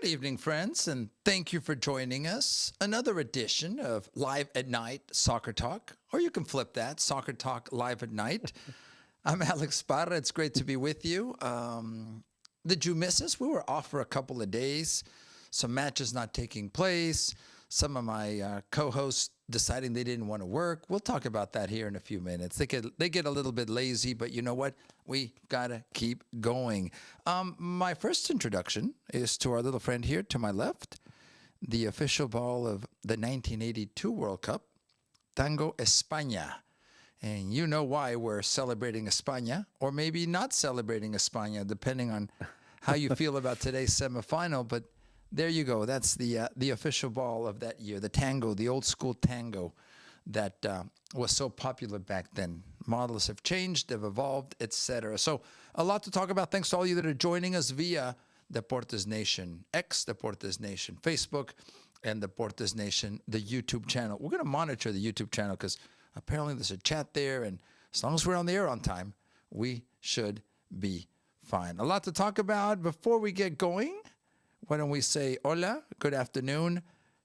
Good evening, friends, and thank you for joining us. Another edition of Live at Night Soccer Talk, or you can flip that, Soccer Talk Live at Night. I'm Alex Parra. It's great to be with you. Did you miss us? We were off for a couple of days. Some matches not taking place. Some of my co-hosts deciding they didn't want to work. We'll talk about that here in a few minutes. They get a little bit lazy, but you know what? We gotta keep going. My first introduction is to our little friend here to my left, the official ball of the 1982 World Cup, Tango España. And you know why we're celebrating España, or maybe not celebrating España, depending on how you feel about today's semifinal. But there you go. That's the official ball of that year, the tango, the old school tango that was so popular back then. Models have changed, they've evolved, etc. So a lot to talk about. Thanks to all of you that are joining us via Deportes Nation X, Deportes Nation Facebook, and Deportes Nation, the YouTube channel. We're going to monitor the YouTube channel because apparently there's a chat there, and as long as we're on the air on time, we should be fine. A lot to talk about. Before we get going, why don't we say hola, good afternoon,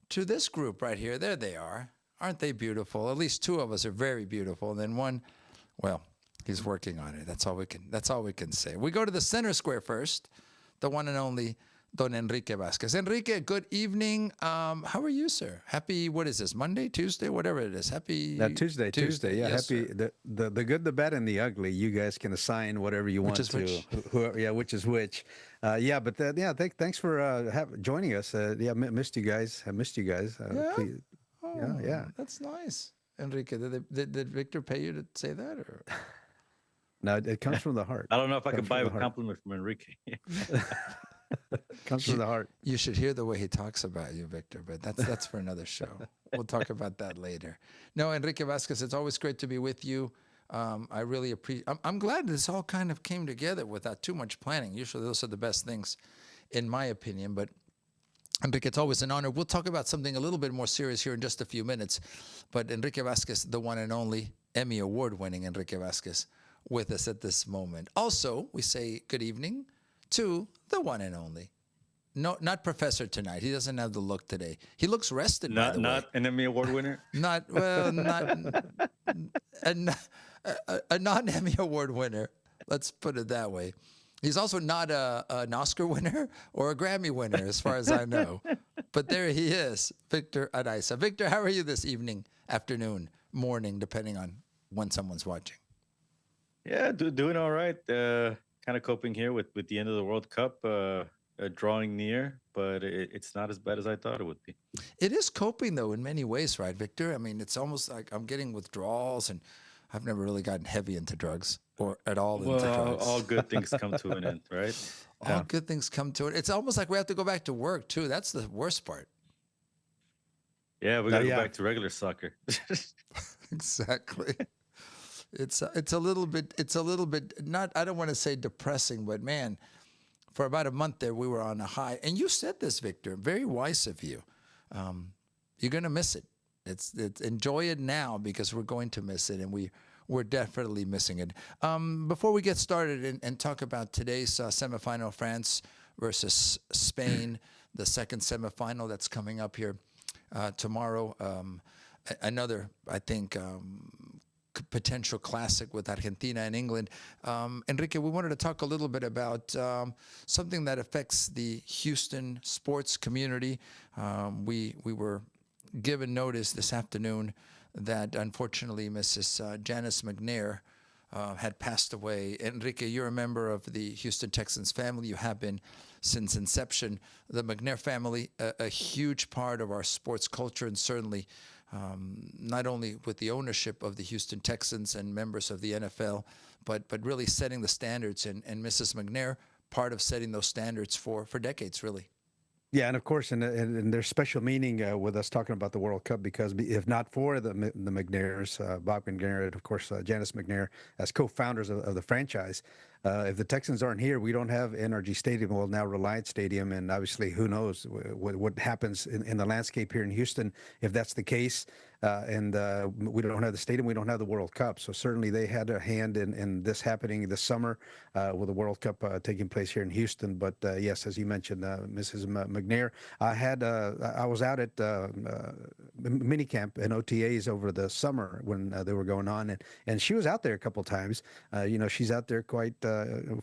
to this group right here. There they are. Aren't they beautiful? At least two of us are very beautiful. And then one, well, he's working on it. That's all we can say. We go to the center square first, the one and only Don Enrique Vasquez. Enrique, good evening. How are you, sir? Happy, what is this, Monday, Tuesday, whatever it is. Happy Tuesday. Yeah, yes, happy. Sir. The good, the bad, and the ugly. You guys can assign whatever you want to. Which is which. Thanks for joining us. Missed you guys. I missed you guys. Yeah. Please. Yeah. That's nice. Enrique, did Victor pay you to say that, or? No, it comes from the heart. I don't know if I could buy a compliment from Enrique. Comes from the heart. You should hear the way he talks about you, Victor, but that's for another show. We'll talk about that later. No, Enrique Vasquez, it's always great to be with you. I really appreciate. I'm glad this all kind of came together without too much planning. Usually those are the best things, in my opinion. But Enrique, it's always an honor. We'll talk about something a little bit more serious here in just a few minutes. But Enrique Vasquez, the one and only Emmy Award-winning Enrique Vasquez, with us at this moment. Also, we say good evening to the one and only. No, not Professor tonight. He doesn't have the look today. He looks rested. Not way. An Emmy Award winner. Not a non-Emmy Award winner. Let's put it that way. He's also not an Oscar winner or a Grammy winner, as far as I know. But there he is, Victor Araiza. Victor, how are you this evening, afternoon, morning, depending on when someone's watching? Yeah, doing all right. Kind of coping here with the end of the World Cup drawing near, but it's not as bad as I thought it would be. It is coping, though, in many ways, right, Victor? I mean, it's almost like I'm getting withdrawals, and I've never really gotten heavy into drugs or at all into drugs. All good things come to an end, right? All good things come to it. It's almost like we have to go back to work, too. That's the worst part. Yeah, we got to go back to regular soccer. Exactly. It's a little bit not, I don't want to say depressing, but man, for about a month there we were on a high. And you said this, Victor, very wise of you. You're going to miss it. It's enjoy it now because we're going to miss it, and we're definitely missing it. Before we get started and talk about today's semifinal, France versus Spain, the second semifinal that's coming up here tomorrow. Another, I think, potential classic with Argentina and England. Enrique, we wanted to talk a little bit about something that affects the Houston sports community. We were given notice this afternoon that unfortunately Mrs. Janice McNair had passed away. Enrique, you're a member of the Houston Texans family. You have been since inception. The McNair family, a huge part of our sports culture, and certainly not only with the ownership of the Houston Texans and members of the NFL, but really setting the standards. And Mrs. McNair, part of setting those standards for decades, really. Yeah, and of course, and there's special meaning with us talking about the World Cup, because if not for the McNairs, Bob McNair, and of course Janice McNair, as co-founders of the franchise, If the Texans aren't here, we don't have NRG Stadium, well, now Reliant Stadium, and obviously who knows what happens in the landscape here in Houston if that's the case. And we don't have the stadium, we don't have the World Cup. So certainly they had a hand in this happening this summer with the World Cup taking place here in Houston. But yes, as you mentioned, Mrs. McNair, I was out at minicamp and OTAs over the summer when they were going on, and she was out there a couple times. She's out there quite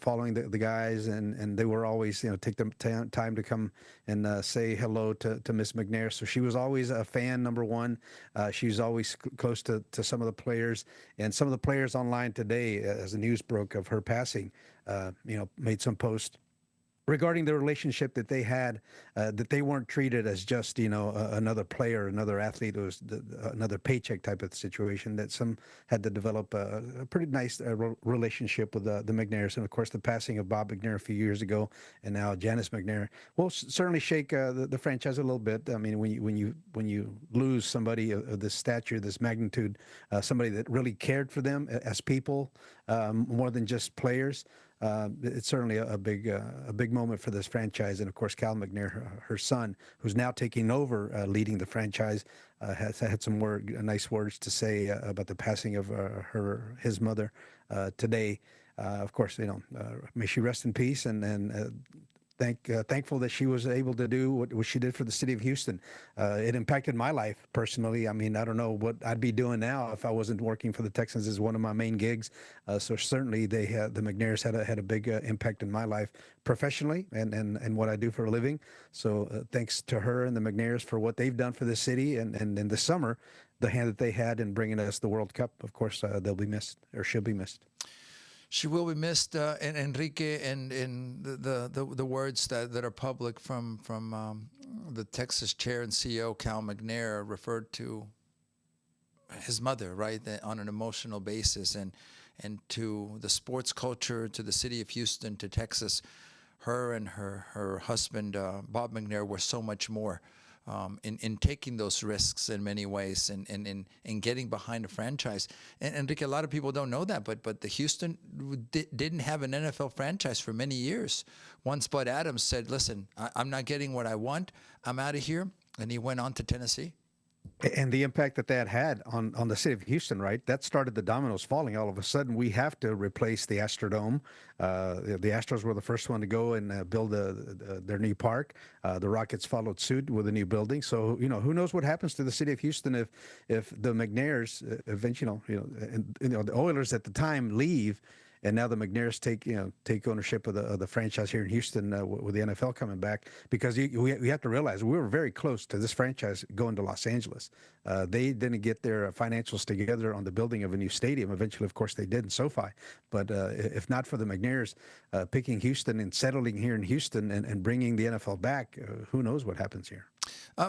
following the guys, and they were always take the time to come and say hello to Miss McNair. So she was always a fan, number one. She's always close to some of the players, and some of the players online today, as the news broke of her passing, made some posts regarding the relationship that they had, that they weren't treated as just another player, another athlete. It was another paycheck type of situation, that some had to develop a pretty nice relationship with the McNairs. And of course the passing of Bob McNair a few years ago, and now Janice McNair will certainly shake the franchise a little bit. I mean, when you lose somebody of this stature, this magnitude, somebody that really cared for them as people, more than just players, it's certainly a big moment for this franchise. And of course, Cal McNair, her son, who's now taking over leading the franchise, has had some nice words to say about the passing of his mother today. Of course, may she rest in peace, and thankful that she was able to do what she did for the city of Houston. It impacted my life personally. I mean, I don't know what I'd be doing now if I wasn't working for the Texans as one of my main gigs. So certainly the McNairs had a big impact in my life professionally and what I do for a living. So thanks to her and the McNairs for what they've done for the city, and in the summer, the hand that they had in bringing us the World Cup. Of course, they'll be missed, or should be missed. She will be missed, and Enrique, and in the words that are public from the Texas chair and CEO Cal McNair referred to his mother, right, on an emotional basis, and to the sports culture, to the city of Houston, to Texas. Her and her husband Bob McNair were so much more. In taking those risks in many ways, and in getting behind a franchise. And Enrique, a lot of people don't know that, but the Houston didn't have an NFL franchise for many years. Once Bud Adams said, listen, I'm not getting what I want, I'm out of here, and he went on to Tennessee. And the impact that had on the city of Houston, right? That started the dominoes falling. All of a sudden, we have to replace the Astrodome. The Astros were the first one to go and build their new park. The Rockets followed suit with a new building. So who knows what happens to the city of Houston if the McNairs eventually, the Oilers at the time leave. And now the McNairs take ownership of the franchise here in Houston with the NFL coming back, because we have to realize we were very close to this franchise going to Los Angeles. They didn't get their financials together on the building of a new stadium. Eventually, of course, they did in SoFi. But if not for the McNairs picking Houston and settling here in Houston and bringing the NFL back, who knows what happens here.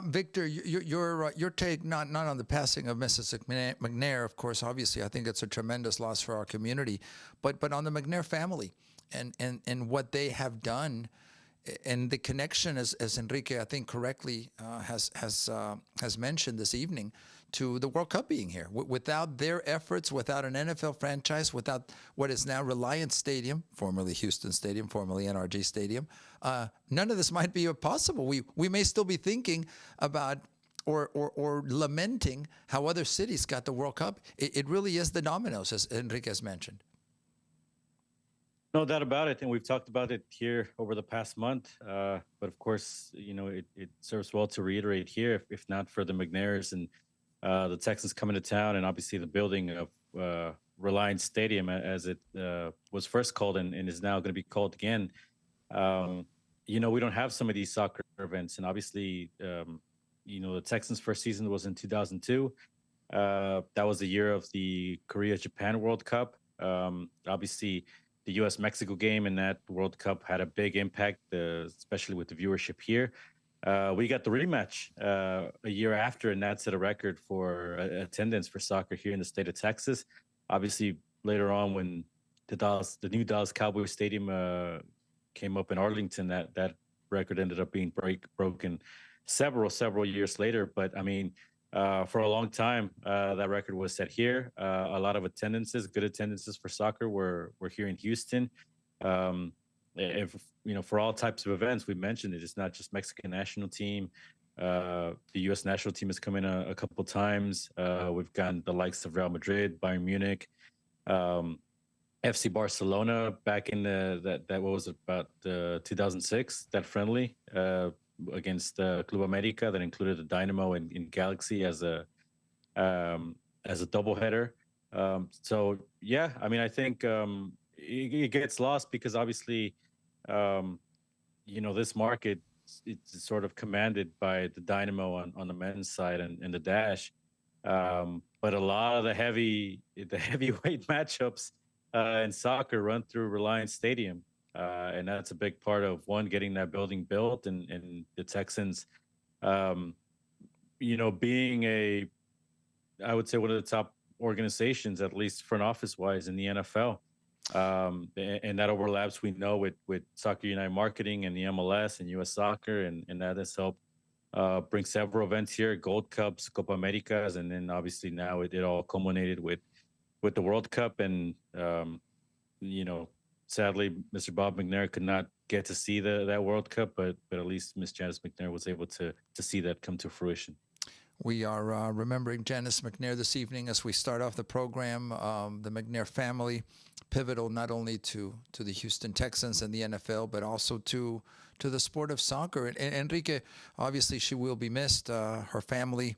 Victor, your take not on the passing of Mrs. McNair, of course, obviously, I think it's a tremendous loss for our community, but on the McNair family and what they have done, and the connection, as Enrique, I think correctly has mentioned this evening, to the World Cup being here. Without their efforts, without an NFL franchise, without what is now Reliant Stadium, formerly Houston Stadium, formerly NRG Stadium, none of this might be possible. We may still be thinking about or lamenting how other cities got the World Cup. It really is the dominoes, as Enrique has mentioned. No doubt about it, and we've talked about it here over the past month. But of course, it serves well to reiterate here, if not for the McNairs and the Texans coming to town, and obviously the building of Reliance Stadium, as it was first called and is now going to be called again. We don't have some of these soccer events, and obviously, the Texans' first season was in 2002. That was the year of the Korea-Japan World Cup. Obviously, the U.S.-Mexico game in that World Cup had a big impact, especially with the viewership here. We got the rematch a year after, and that set a record for attendance for soccer here in the state of Texas. Obviously, later on, when the new Dallas Cowboys Stadium came up in Arlington, that record ended up being broken several years later. But I mean, for a long time, that record was set here. A lot of good attendances for soccer were here in Houston. If for all types of events, we mentioned it. It's not just Mexican national team. The U.S. national team has come in a couple times. We've gotten the likes of Real Madrid, Bayern Munich, um, FC Barcelona back in that what was it, about 2006, that friendly against Club America that included the Dynamo and Galaxy as a doubleheader. So yeah, I mean, I think it gets lost because obviously, um, this market, it's sort of commanded by the Dynamo on the men's side and the Dash. But a lot of the heavyweight matchups in soccer run through Reliance Stadium. And that's a big part of one, getting that building built, and the Texans, um, being I would say one of the top organizations, at least front office wise, in the NFL. And that overlaps, we know, with Soccer United marketing and the MLS and US Soccer, and that has helped bring several events here, Gold Cups, Copa Americas, and then obviously now it all culminated with the World Cup. And you know, sadly, Mr. Bob McNair could not get to see that World Cup, but at least Miss Janice McNair was able to see that come to fruition. We are remembering Janice McNair this evening as we start off the program. The McNair family, pivotal not only to the Houston Texans and the NFL, but also to the sport of soccer. And Enrique, obviously, she will be missed. Her family,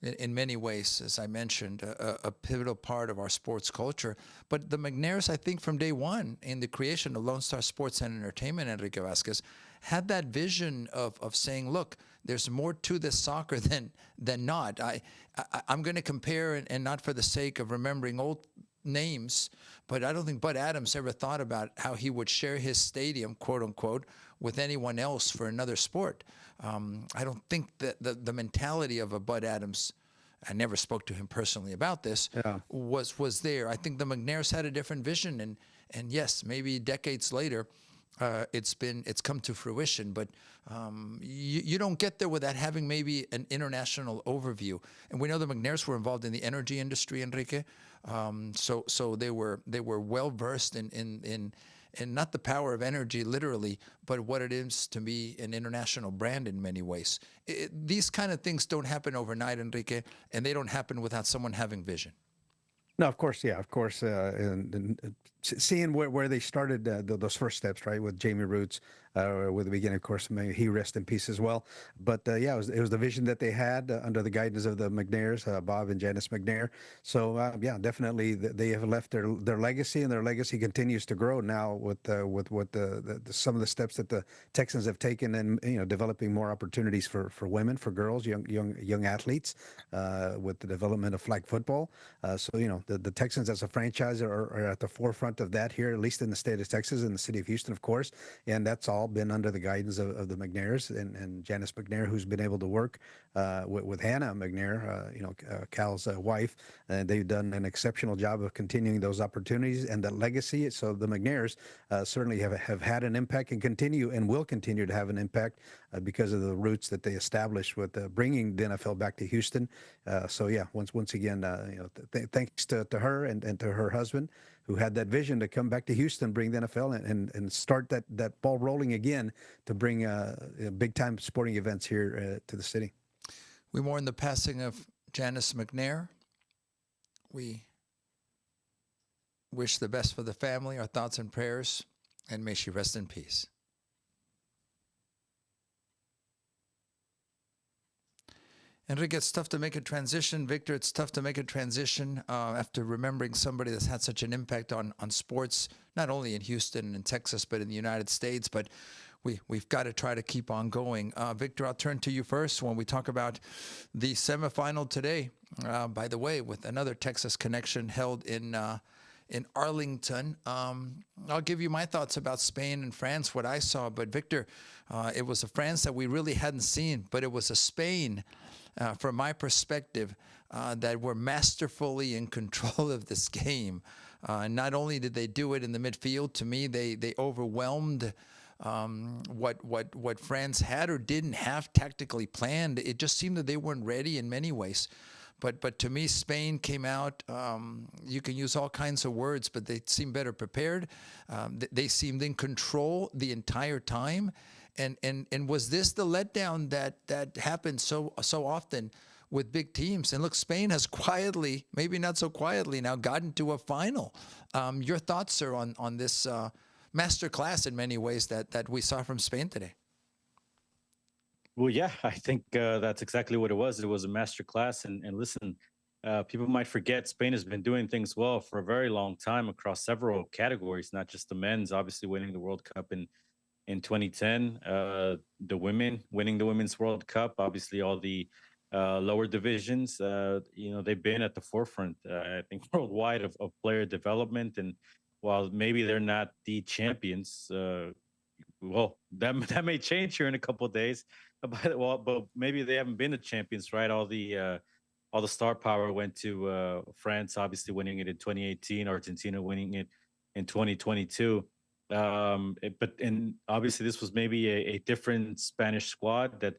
in many ways, as I mentioned, a pivotal part of our sports culture. But the McNairs, I think, from day one in the creation of Lone Star Sports and Entertainment, Enrique Vasquez, had that vision of saying, look, there's more to this soccer than not. I'm going to compare, and not for the sake of remembering old names, but I don't think Bud Adams ever thought about how he would share his stadium, quote unquote, with anyone else for another sport. I don't think that the mentality of a Bud Adams, I never spoke to him personally about this, was there. I think the McNairs had a different vision, and yes, maybe decades later, it's come to fruition, but you don't get there without having maybe an international overview. And we know the McNairs were involved in the energy industry, Enrique. So they were well versed in not the power of energy literally, but what it is to be an international brand in many ways. These kind of things don't happen overnight, Enrique, and they don't happen without someone having vision. No, of course, yeah, of course, and seeing where they started those first steps, right, with Jamie Roots, with the beginning, of course, may he rest in peace as well. But yeah, it was the vision that they had under the guidance of the McNairs, Bob and Janice McNair. So yeah, definitely they have left their legacy, and their legacy continues to grow now with what some of the steps that the Texans have taken, and developing more opportunities for women, for girls, young athletes, with the development of flag football. So the Texans as a franchise are at the forefront of that here, at least in the state of Texas, in the city of Houston, of course, and that's all been under the guidance of the McNairs and Janice McNair, who's been able to work with Hannah McNair, Cal's wife, and they've done an exceptional job of continuing those opportunities and that legacy. So the McNairs certainly have had an impact and continue and will continue to have an impact because of the roots that they established with bringing the NFL back to Houston. So yeah, once again, thanks to her and to her husband, who had that vision to come back to Houston, bring the NFL and start that ball rolling again to bring big time sporting events here to the city. We mourn the passing of Janice McNair. We wish the best for the family, our thoughts and prayers, and may she rest in peace. Enrique, it's tough to make a transition. Victor, it's tough to make a transition after remembering somebody that's had such an impact on sports, not only in Houston and Texas, but in the United States. But we've got to try to keep on going. Victor, I'll turn to you first when we talk about the semifinal today. By the way, with another Texas connection held in Arlington. I'll give you my thoughts about Spain and France, what I saw. But Victor, it was a France that we really hadn't seen, but it was a Spain, from my perspective, that were masterfully in control of this game. Not only did they do it in the midfield, to me, they overwhelmed what France had or didn't have tactically planned. It just seemed that they weren't ready in many ways. But to me, Spain came out. You can use all kinds of words, but they seemed better prepared. They seemed in control the entire time. And was this the letdown that happened so often with big teams? And look, Spain has quietly, maybe not so quietly now, gotten to a final. Your thoughts, sir, on this masterclass in many ways that we saw from Spain today? Well, yeah, I think that's exactly what it was. It was a master class. And listen, people might forget Spain has been doing things well for a very long time across several categories, not just the men's, obviously winning the World Cup in 2010, the women winning the Women's World Cup, obviously all the lower divisions. They've been at the forefront, I think, worldwide of player development. And while maybe they're not the champions, well, that may change here in a couple of days. But maybe they haven't been the champions, right? All the star power went to France, obviously winning it in 2018, Argentina winning it in 2022. And obviously this was maybe a different Spanish squad that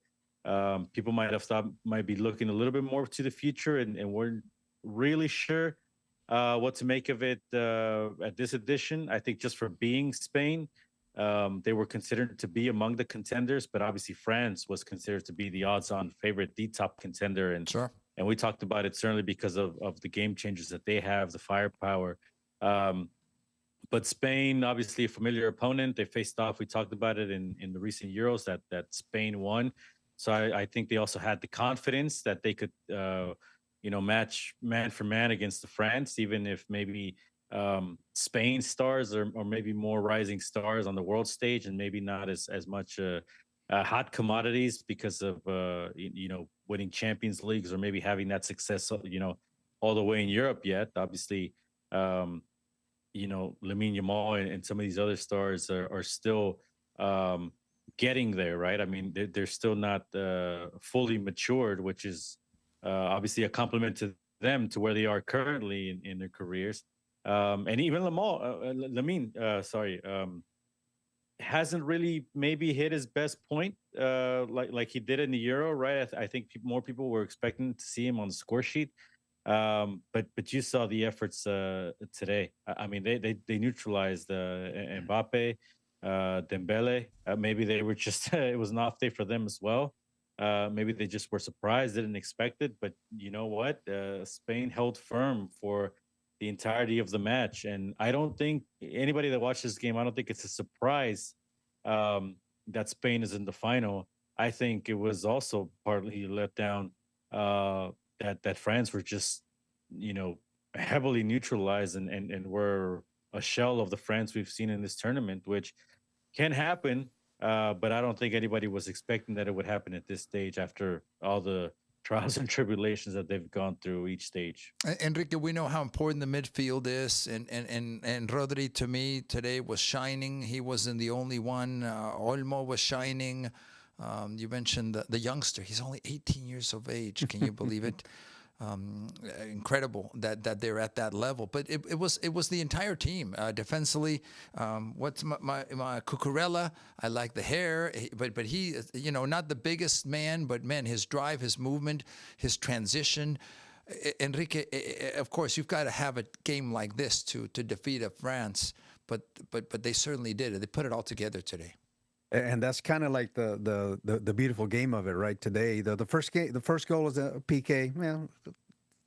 people might have thought might be looking a little bit more to the future and weren't really sure what to make of it at this edition. I think just for being Spain, they were considered to be among the contenders, but obviously France was considered to be the odds-on favorite, the top contender. And Sure. And we talked about it certainly because of the game changers that they have, the firepower. But Spain, obviously a familiar opponent. They faced off. We talked about it in the recent Euros that Spain won. So I think they also had the confidence that they could, match man for man against the France, even if maybe Spain stars or maybe more rising stars on the world stage and maybe not as much hot commodities because of winning Champions Leagues or maybe having that success all the way in Europe yet. Obviously, Lamine Yamal and some of these other stars are still getting there, right? I mean, they're still not fully matured, which is obviously a compliment to them to where they are currently in their careers. And even Lamine, hasn't really maybe hit his best point like he did in the Euro, right? I think more people were expecting to see him on the score sheet. But you saw the efforts today. I mean, they neutralized Mbappe, Dembele. Maybe they were just it was an off day for them as well. Maybe they just were surprised, didn't expect it. But you know what? Spain held firm for the entirety of the match. And I don't think anybody that watched this game, I don't think it's a surprise that Spain is in the final. I think it was also partly let down that France were just, heavily neutralized and were a shell of the France we've seen in this tournament, which can happen. But I don't think anybody was expecting that it would happen at this stage after all the trials and tribulations that they've gone through each stage. Enrique, we know how important the midfield is, and Rodri to me today was shining. He wasn't the only one. Olmo was shining. You mentioned the youngster. He's only 18 years of age. Can you believe it? Incredible that they're at that level. But it was the entire team defensively. What's my Cucurella? I like the hair, but he not the biggest man, but man, his drive, his movement, his transition. Enrique, of course, you've got to have a game like this to defeat a France, but they certainly did it. They put it all together today. And that's kind of like the beautiful game of it, right? Today, the first goal is a PK. Well,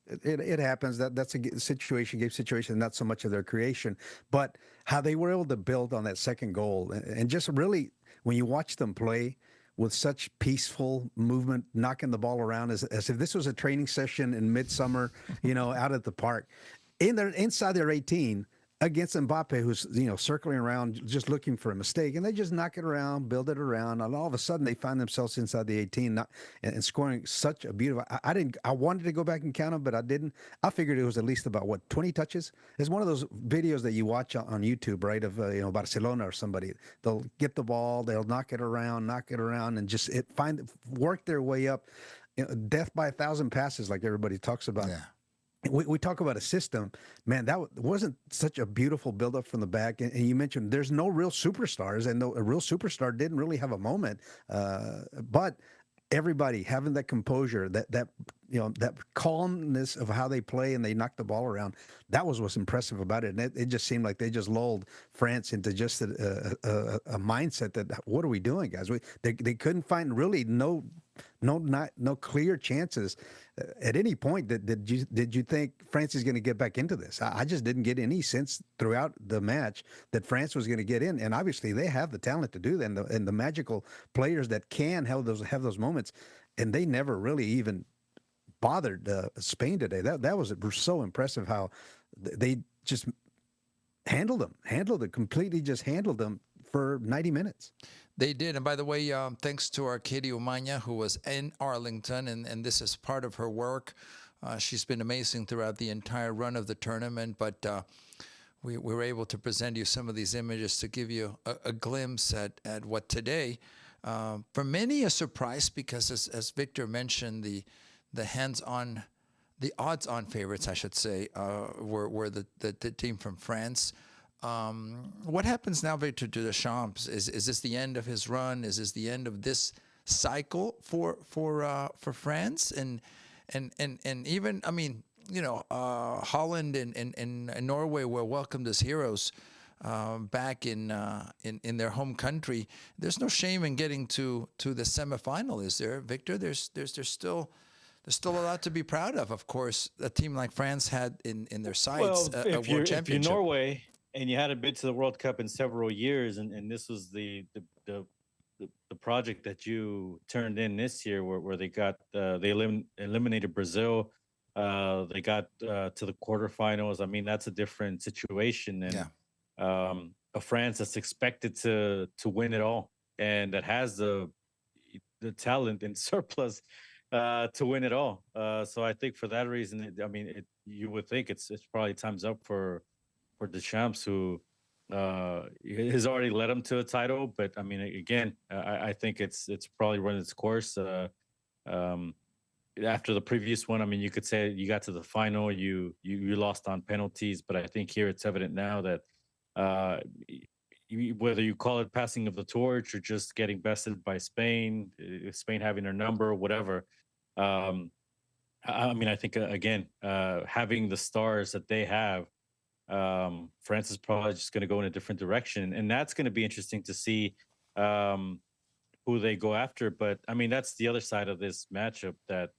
it happens. That's a game situation, not so much of their creation, but how they were able to build on that second goal, and just really when you watch them play with such peaceful movement, knocking the ball around as if this was a training session in midsummer, out at the park, inside their 18. Against Mbappe, who's circling around, just looking for a mistake, and they just knock it around, build it around, and all of a sudden they find themselves inside the 18, and scoring such a beautiful. I wanted to go back and count them, but I didn't. I figured it was at least about 20 touches. It's one of those videos that you watch on YouTube, right? Of Barcelona or somebody. They'll get the ball, they'll knock it around, and just work their way up. Death by 1,000 passes, like everybody talks about. Yeah. We talk about a system, man. That wasn't such a beautiful buildup from the back. And you mentioned there's no real superstars, and a real superstar didn't really have a moment. But everybody having that composure, that that calmness of how they play and they knock the ball around. That was what's impressive about it. And it just seemed like they just lulled France into just a mindset that, what are we doing, guys? They couldn't find really no clear chances at any point. Did you think France is going to get back into this? I just didn't get any sense throughout the match that France was going to get in, and obviously they have the talent to do that, and the magical players that can have those moments, and they never really even bothered Spain today. That was so impressive how they just handled them completely, just handled them for 90 minutes. They did. And by the way, thanks to our Katie Umanya, who was in Arlington, and this is part of her work. She's been amazing throughout the entire run of the tournament, but we were able to present you some of these images to give you a glimpse at what today, for many, a surprise, because as Victor mentioned, the odds-on favorites, I should say, were the team from France. What happens now, Victor, to Deschamps? Is this the end of his run? Is this the end of this cycle for France? And even, I mean, Holland and Norway were welcomed as heroes back in their home country. There's no shame in getting to the semifinal, is there, Victor? There's still a lot to be proud of. Of course, a team like France had in their sights a world championship. If you're Norway and you had a bid to the World Cup in several years, and this was the project that you turned in this year, where they got they eliminated Brazil, they got to the quarterfinals. I mean, that's a different situation, and a France that's expected to win it all, and that has the talent in surplus to win it all. So I think for that reason, you would think it's probably time's up for Deschamps, who has already led him to a title. But I mean, again, I think it's probably run its course. After the previous one, I mean, you could say you got to the final, you lost on penalties, but I think here it's evident now that whether you call it passing of the torch or just getting bested by Spain, Spain having their number, whatever. I mean, I think again, having the stars that they have, France is probably just going to go in a different direction, and that's going to be interesting to see who they go after. But I mean, that's the other side of this matchup, that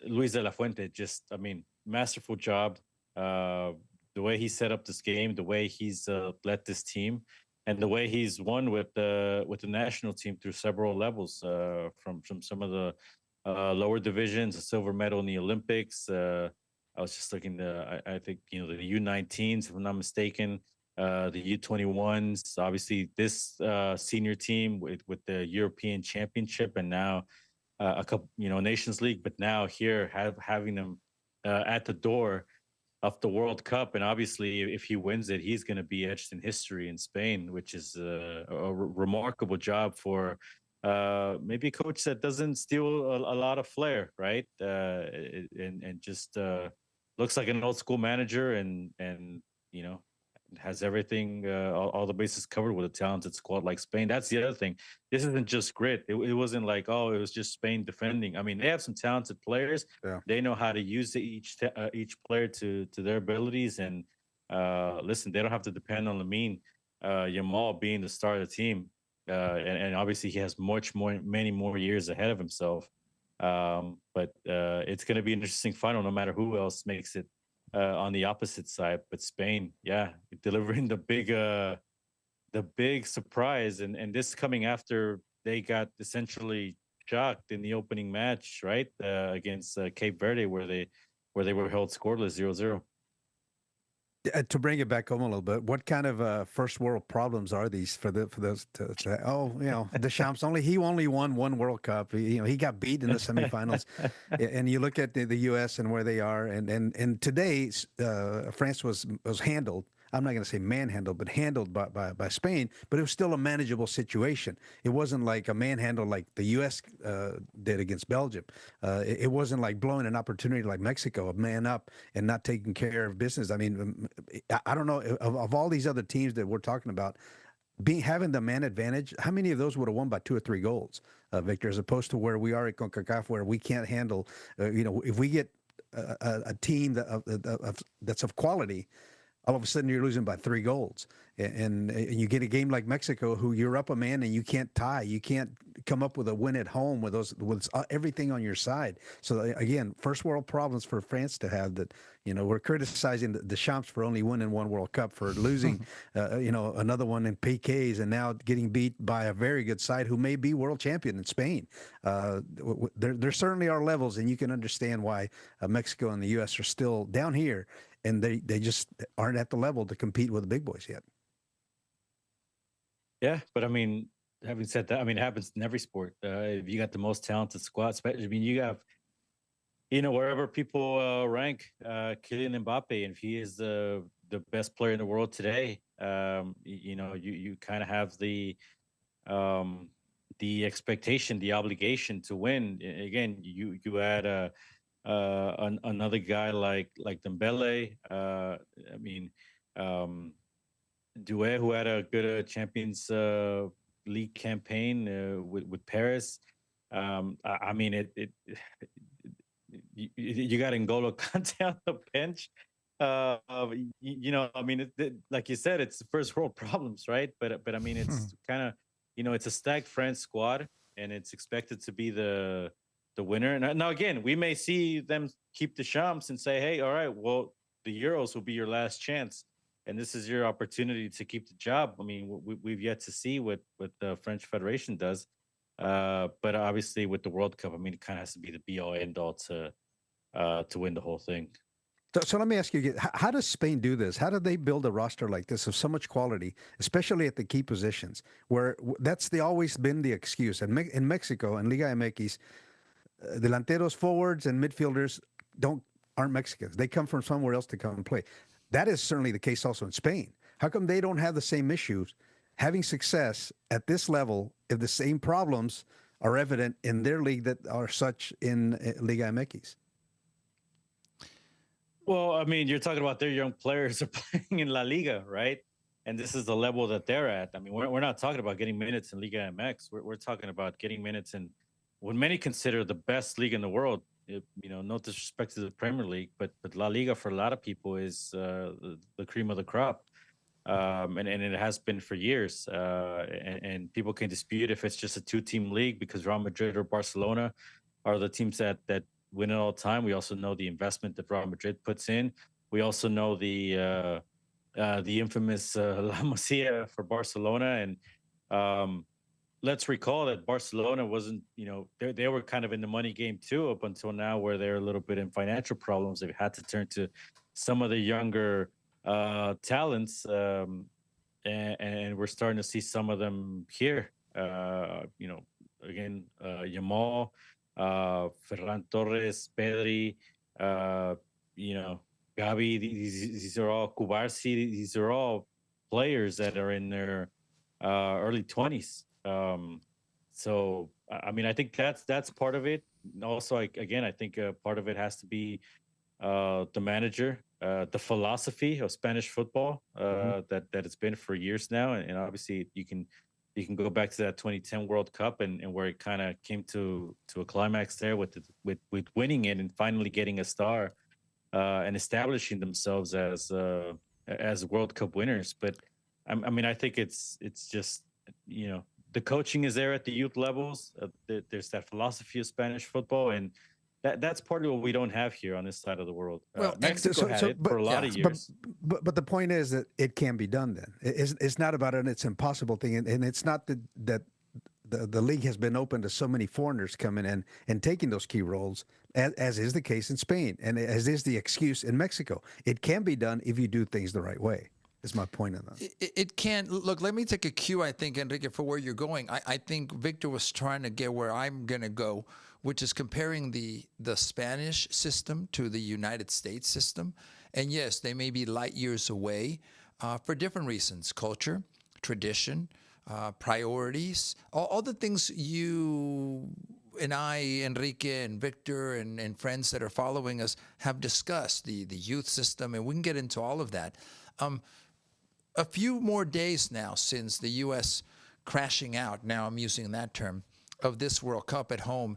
Luis de la Fuente just, I mean, masterful job. The way he set up this game, the way he's led this team, and the way he's won with the national team through several levels, from some of the lower divisions, a silver medal in the Olympics. I was just looking I think, the U19s, if I'm not mistaken, the U21s, obviously this senior team with the European Championship, and now a couple, Nations League, but now here having them at the door of the World Cup. And obviously if he wins it, he's going to be etched in history in Spain, which is a remarkable job for maybe a coach that doesn't steal a lot of flair, right? And just looks like an old school manager, and has everything, all the bases covered with a talented squad like Spain. That's the other thing. This isn't just grit. It wasn't like, it was just Spain defending. I mean, they have some talented players. Yeah. They know how to use each player to their abilities. And listen, they don't have to depend on Lamine Yamal being the star of the team. And obviously he has many more years ahead of himself. But it's going to be an interesting final, no matter who else makes it on the opposite side. But Spain, delivering the big surprise, and this coming after they got essentially shocked in the opening match, right, against Cape Verde, where they were held scoreless 0-0. To bring it back home a little bit, what kind of first world problems are these for those to Deschamps he only won one World Cup. He got beat in the semifinals, and you look at the U.S. and where they are, and today France was handled. I'm not going to say manhandled, but handled by Spain, but it was still a manageable situation. It wasn't like a manhandle like the U.S. Did against Belgium. It wasn't like blowing an opportunity like Mexico, a man up and not taking care of business. I mean, I don't know, of all these other teams that we're talking about, having the man advantage, how many of those would have won by 2 or 3 goals, Victor, as opposed to where we are at CONCACAF, where we can't handle, if we get a team that's of quality, all of a sudden you're losing by 3 goals. And you get a game like Mexico, who you're up a man and you can't tie. You can't come up with a win at home with everything on your side. So again, first world problems for France to have that. We're criticizing the Champs for only winning 1 World Cup, for losing, another one in PKs, and now getting beat by a very good side who may be world champion in Spain. There certainly are levels, and you can understand why Mexico and the U.S. are still down here, and they just aren't at the level to compete with the big boys yet. Yeah, but I mean, having said that, I mean, it happens in every sport. If you got the most talented squad, especially, I mean, you have, wherever people rank Kylian Mbappe, and if he is the best player in the world today, you kind of have the expectation, the obligation to win. Again, you add another guy like Dembele. I mean, Doué, who had a good Champions League campaign with Paris. I mean, you got N'Golo Kante on the bench. I mean, like you said, it's first world problems, right? But I mean, it's kind of, it's a stacked France squad, and it's expected to be the winner. Now, again, we may see them keep the Champs and say, hey, all right, well, the Euros will be your last chance, and this is your opportunity to keep the job. I mean, we've yet to see what the French Federation does. But obviously, with the World Cup, I mean, it kind of has to be the be-all, end-all to win the whole thing. So let me ask you again, how does Spain do this? How do they build a roster like this of so much quality, especially at the key positions, where that's always been the excuse? And in Mexico and Liga MX, delanteros, forwards, and midfielders aren't Mexicans. They come from somewhere else to come and play. That is certainly the case also in Spain. How come they don't have the same issues having success at this level if the same problems are evident in their league that are such in Liga MX? Well, I mean, you're talking about their young players are playing in La Liga, right? And this is the level that they're at. I mean, we're not talking about getting minutes in Liga MX. We're talking about getting minutes in what many consider the best league in the world. No disrespect to the Premier League, but La Liga for a lot of people is the cream of the crop. And it has been for years. And people can dispute if it's just a 2-team league because Real Madrid or Barcelona are the teams that win it all the time. We also know the investment that Real Madrid puts in. We also know the infamous La Masia for Barcelona. And let's recall that Barcelona wasn't, they were kind of in the money game too up until now, where they're a little bit in financial problems. They've had to turn to some of the younger talents, and we're starting to see some of them here. Again, Yamal, Ferran Torres, Pedri, Gavi. These are all Cubarsi. These are all players that are in their early 20s. So I mean, I think that's part of it. Also, I think part of it has to be the manager, the philosophy of Spanish football that it's been for years now, and obviously you can go back to that 2010 World Cup and where it kind of came to a climax there with winning it and finally getting a star and establishing themselves as World Cup winners. But I mean, I think it's just the coaching is there at the youth levels. There's that philosophy of Spanish football, and that's partly what we don't have here on this side of the world. Well, Mexico had it for a lot of years. But the point is that it can be done then. It's not about it's impossible thing. And it's not that the league has been open to so many foreigners coming in and taking those key roles, as is the case in Spain, and as is the excuse in Mexico. It can be done if you do things the right way. Is my point on that. It can. Look, let me take a cue, I think, Enrique, for where you're going. I think Victor was trying to get where I'm going to go, which is comparing the Spanish system to the United States system. And yes, they may be light years away for different reasons: culture, tradition, priorities, all the things you and I, Enrique and Victor and friends that are following us have discussed, the youth system, and we can get into all of that. a few more days now since the U.S. crashing out, now I'm using that term, of this World Cup at home.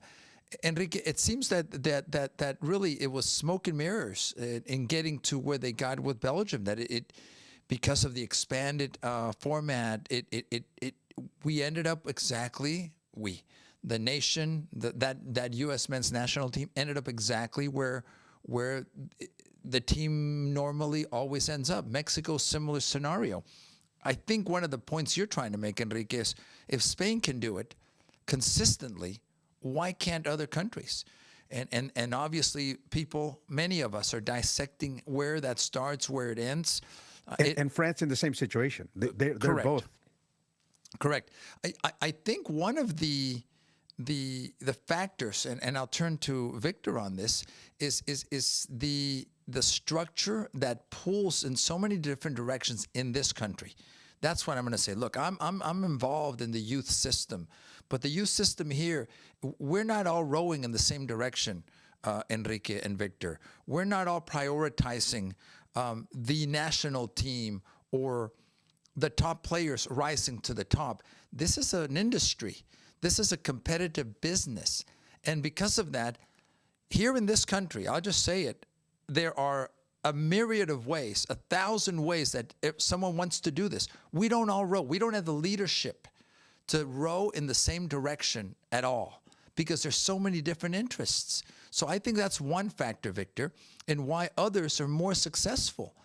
Enrique, it seems that really it was smoke and mirrors in getting to where they got with Belgium. That it because of the expanded format, we ended up exactly the nation that U.S. men's national team ended up exactly where the team normally always ends up. Mexico, similar scenario. I think one of the points you're trying to make, Enrique, is if Spain can do it consistently, why can't other countries? And obviously, many of us are dissecting where that starts, where it ends. And France in the same situation. They're both. Correct. I think one of the factors, and I'll turn to Victor on this, is the structure that pulls in so many different directions in this country. That's what I'm going to say. Look, I'm involved in the youth system, but the youth system here, we're not all rowing in the same direction, Enrique and Victor. We're not all prioritizing the national team or the top players rising to the top. This is an industry. This is a competitive business. And because of that, here in this country, I'll just say it, there are a myriad of ways, 1,000 ways that if someone wants to do this, we don't all row. We don't have the leadership to row in the same direction at all because there's so many different interests. So I think that's one factor, Victor, in why others are more successful,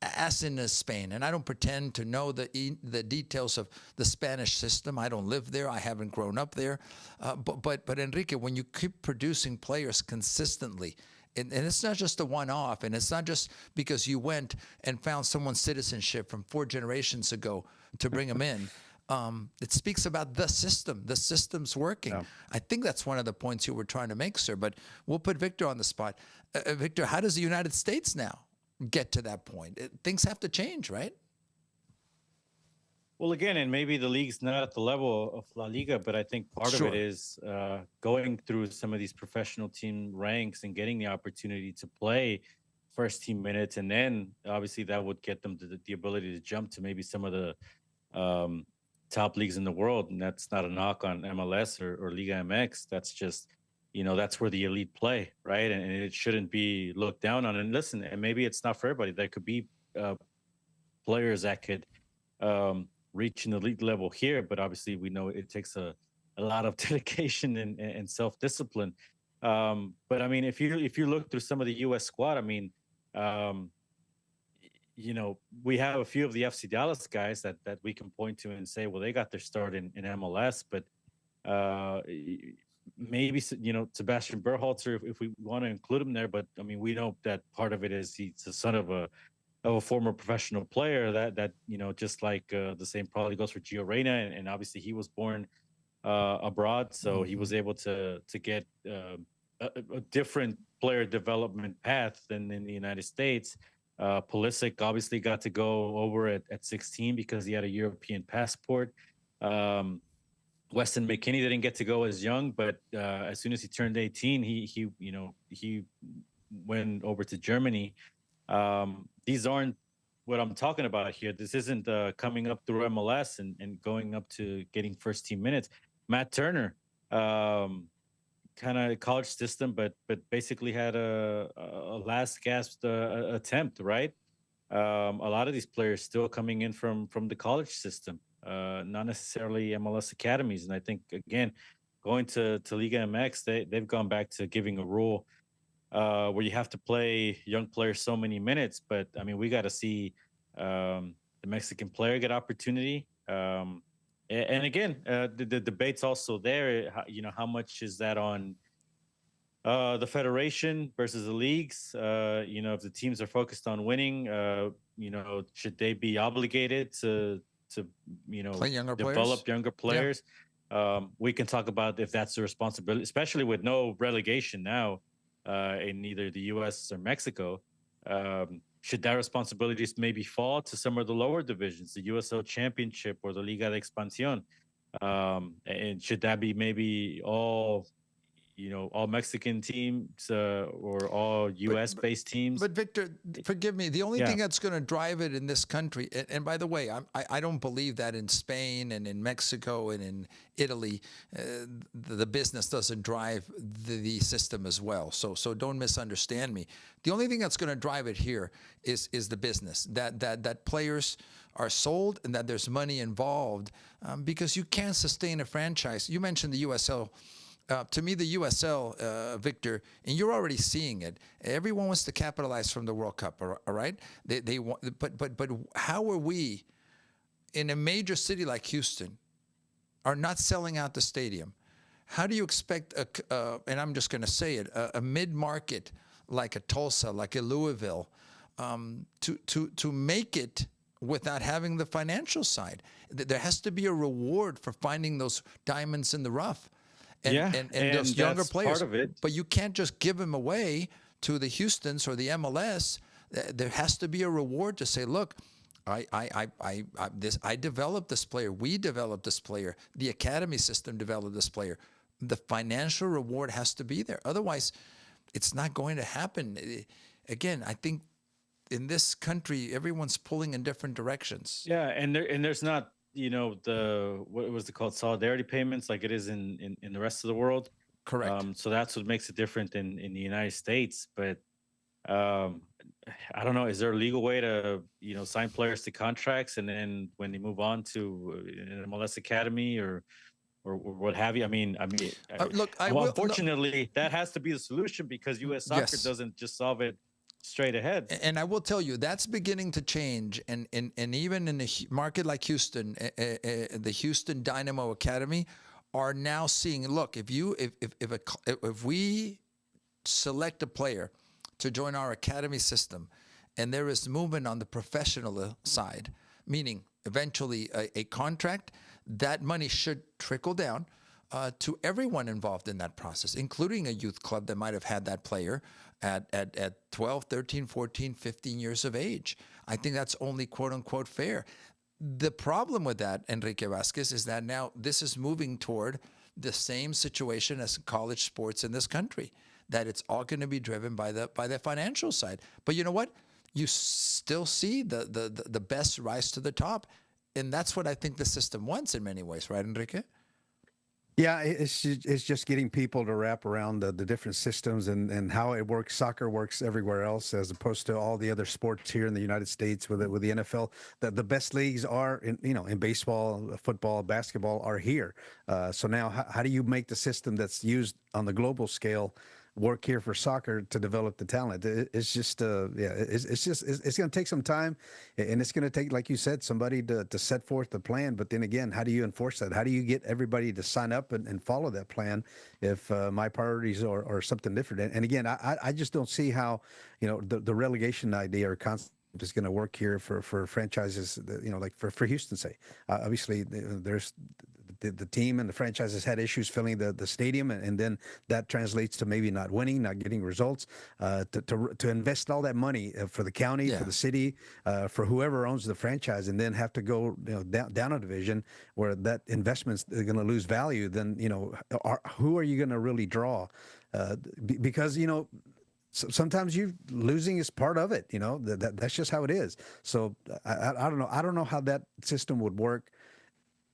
as in Spain. And I don't pretend to know the details of the Spanish system. I don't live there. I haven't grown up there. But Enrique, when you keep producing players consistently, and it's not just a one-off, and it's not just because you went and found someone's citizenship from 4 generations ago to bring them in. It speaks about the system. The system's working. Yeah. I think that's one of the points you were trying to make, sir. But we'll put Victor on the spot. Victor, how does the United States now get to that point? Things have to change, right? Well, again, and maybe the league's not at the level of La Liga, but I think part of it is going through some of these professional team ranks and getting the opportunity to play first team minutes. And then obviously that would get them to the ability to jump to maybe some of the top leagues in the world. And that's not a knock on MLS or Liga MX. That's just, that's where the elite play, right? And it shouldn't be looked down on. And listen, and maybe it's not for everybody. There could be players that could reach an elite level here, but obviously we know it takes a lot of dedication and self-discipline. But I mean, if you look through some of the U.S. squad, I mean, we have a few of the FC Dallas guys that we can point to and say, well, they got their start in MLS, but maybe Sebastian Berhalter, if we want to include him there. But I mean, we know that part of it is he's the son of a former professional player that just like the same probably goes for Gio Reyna, and obviously he was born abroad, so he was able to get a different player development path than in the United States. Pulisic obviously got to go over at 16 because he had a European passport. Weston McKennie didn't get to go as young, but as soon as he turned 18, he went over to Germany. These aren't what I'm talking about here. This isn't coming up through MLS and going up to getting first team minutes. Matt Turner, kind of college system, but basically had a last gasp attempt, right? A lot of these players still coming in from the college system, not necessarily MLS academies. And I think, again, going to Liga MX, they've gone back to giving a rule where you have to play young players so many minutes. But I mean, we got to see the Mexican player get opportunity. And again, the debate's also there. How much is that on the federation versus the leagues? If the teams are focused on winning, should they be obligated to play younger develop players? Younger players? Yeah. We can talk about if that's the responsibility, especially with no relegation now in either the U.S. or Mexico. Should that responsibility maybe fall to some of the lower divisions, the USL Championship or the Liga de Expansión? And should that be maybe all, all Mexican teams or all U.S. based teams. But Victor, forgive me. The only Yeah. thing that's going to drive it in this country, and by the way, I don't believe that in Spain and in Mexico and in Italy, the business doesn't drive the system as well. So don't misunderstand me. The only thing that's going to drive it here is the business, that players are sold and that there's money involved, because you can't sustain a franchise. You mentioned the USL. To me, the USL, Victor, and you're already seeing it. Everyone wants to capitalize from the World Cup. All right, they want, but how are we in a major city like Houston are not selling out the stadium? How do you expect and I'm just going to say it, a mid-market like a Tulsa, like a Louisville, to make it without having the financial side? There has to be a reward for finding those diamonds in the rough. And those younger players, part of it. But you can't just give them away to the Houstons or the MLS. There has to be a reward to say, look, I developed this player. We developed this player. The academy system developed this player. The financial reward has to be there. Otherwise, it's not going to happen. Again, I think in this country, everyone's pulling in different directions. Yeah, and there's not what was it called, solidarity payments like it is in the rest of the world. Correct. So that's what makes it different in the United States. But I don't know, is there a legal way to sign players to contracts and then when they move on to an MLS academy or what have you? Look, unfortunately, that has to be the solution because U.S. soccer doesn't just solve it straight ahead. And I will tell you, that's beginning to change. And even in a market like Houston, the Houston Dynamo Academy are now seeing, look, if we select a player to join our academy system and there is movement on the professional side, meaning eventually a contract, that money should trickle down to everyone involved in that process, including a youth club that might have had that player at 12, 13, 14, 15 years of age. I think that's only quote unquote fair. The problem with that, Enrique Vasquez, is that now this is moving toward the same situation as college sports in this country, that it's all going to be driven by the financial side. But you know what? You still see the best rise to the top. And that's what I think the system wants in many ways, right, Enrique? Yeah, it's just getting people to wrap around the different systems and how it works. Soccer works everywhere else, as opposed to all the other sports here in the United States with the NFL. The best leagues are in baseball, football, basketball are here. So now, how do you make the system that's used on the global scale work here for soccer to develop the talent? It's just it's going to take some time, and it's going to take, like you said, somebody to set forth the plan. But then again, how do you enforce that? How do you get everybody to sign up and follow that plan if my priorities are something different? And again, I just don't see how the relegation idea or concept is going to work here for franchises, like for Houston, say. Obviously, there's the team and the franchises had issues filling the stadium, and then that translates to maybe not winning, not getting results. To invest all that money for the county, for the city, for whoever owns the franchise, and then have to go down a division where that investment's going to lose value. Then who are you going to really draw? Because sometimes losing is part of it. That's just how it is. So I don't know. I don't know how that system would work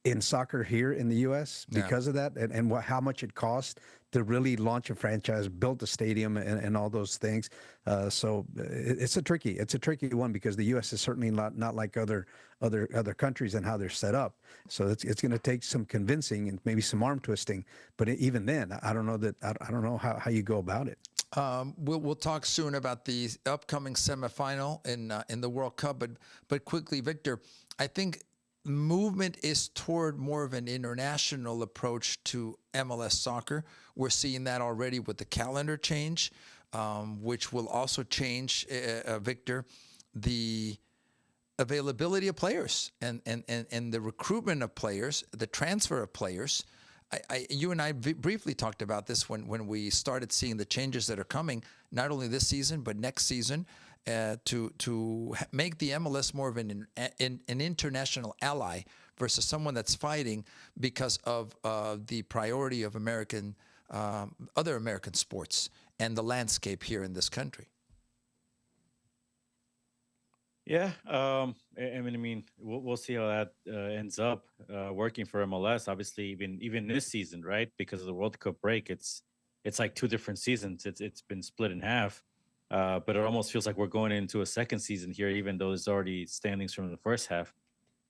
in soccer here in the U.S. because of that, and how much it costs to really launch a franchise, build a stadium, and all those things. So it's a tricky one, because the U.S. is certainly not like other countries and how they're set up. So it's going to take some convincing and maybe some arm twisting. But even then, I don't know how you go about it. We'll talk soon about the upcoming semifinal in the World Cup. But quickly, Victor, I think movement is toward more of an international approach to MLS soccer. We're seeing that already with the calendar change, which will also change, Victor, the availability of players and the recruitment of players, the transfer of players. You and I briefly talked about this when we started seeing the changes that are coming, not only this season, but next season, to make the MLS more of an international ally versus someone that's fighting because of the priority of American other American sports and the landscape here in this country. Yeah, I mean, we'll see how that ends up working for MLS. Obviously, even this season, right? Because of the World Cup break, it's like two different seasons. It's been split in half, but it almost feels like we're going into a second season here, even though there's already standings from the first half.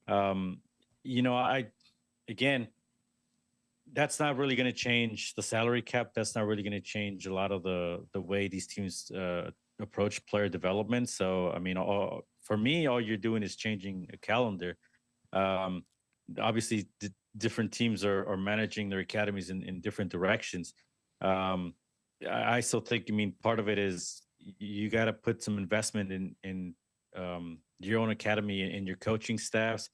Um, I again, that's not really going to change the salary cap. That's not really going to change a lot of the way these teams approach player development. So, I mean, for me, all you're doing is changing a calendar. Um, Obviously, different teams are managing their academies in different directions. Um, I still think, I mean, part of it is you got to put some investment in your own academy and your coaching staffs,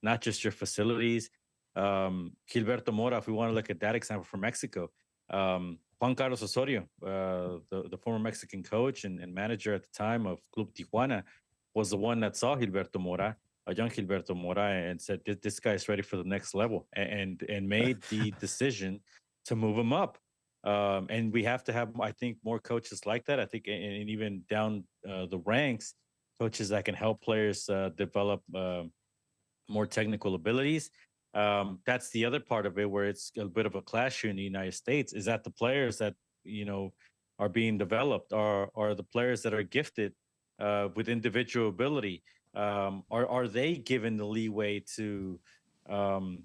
not just your facilities. Gilberto Mora, if we want to look at that example from Mexico, Juan Carlos Osorio, the former Mexican coach and manager at the time of Club Tijuana, was the one that saw Gilberto Mora, a young Gilberto Mora, and said, "This guy is ready for the next level," and made the decision to move him up. And we have to have, I think, more coaches like that. I think, and even down the ranks, coaches that can help players develop more technical abilities. That's the other part of it, where it's a bit of a clash here in the United States. Is that the players that are being developed are the players that are gifted with individual ability? Are they given the leeway to um,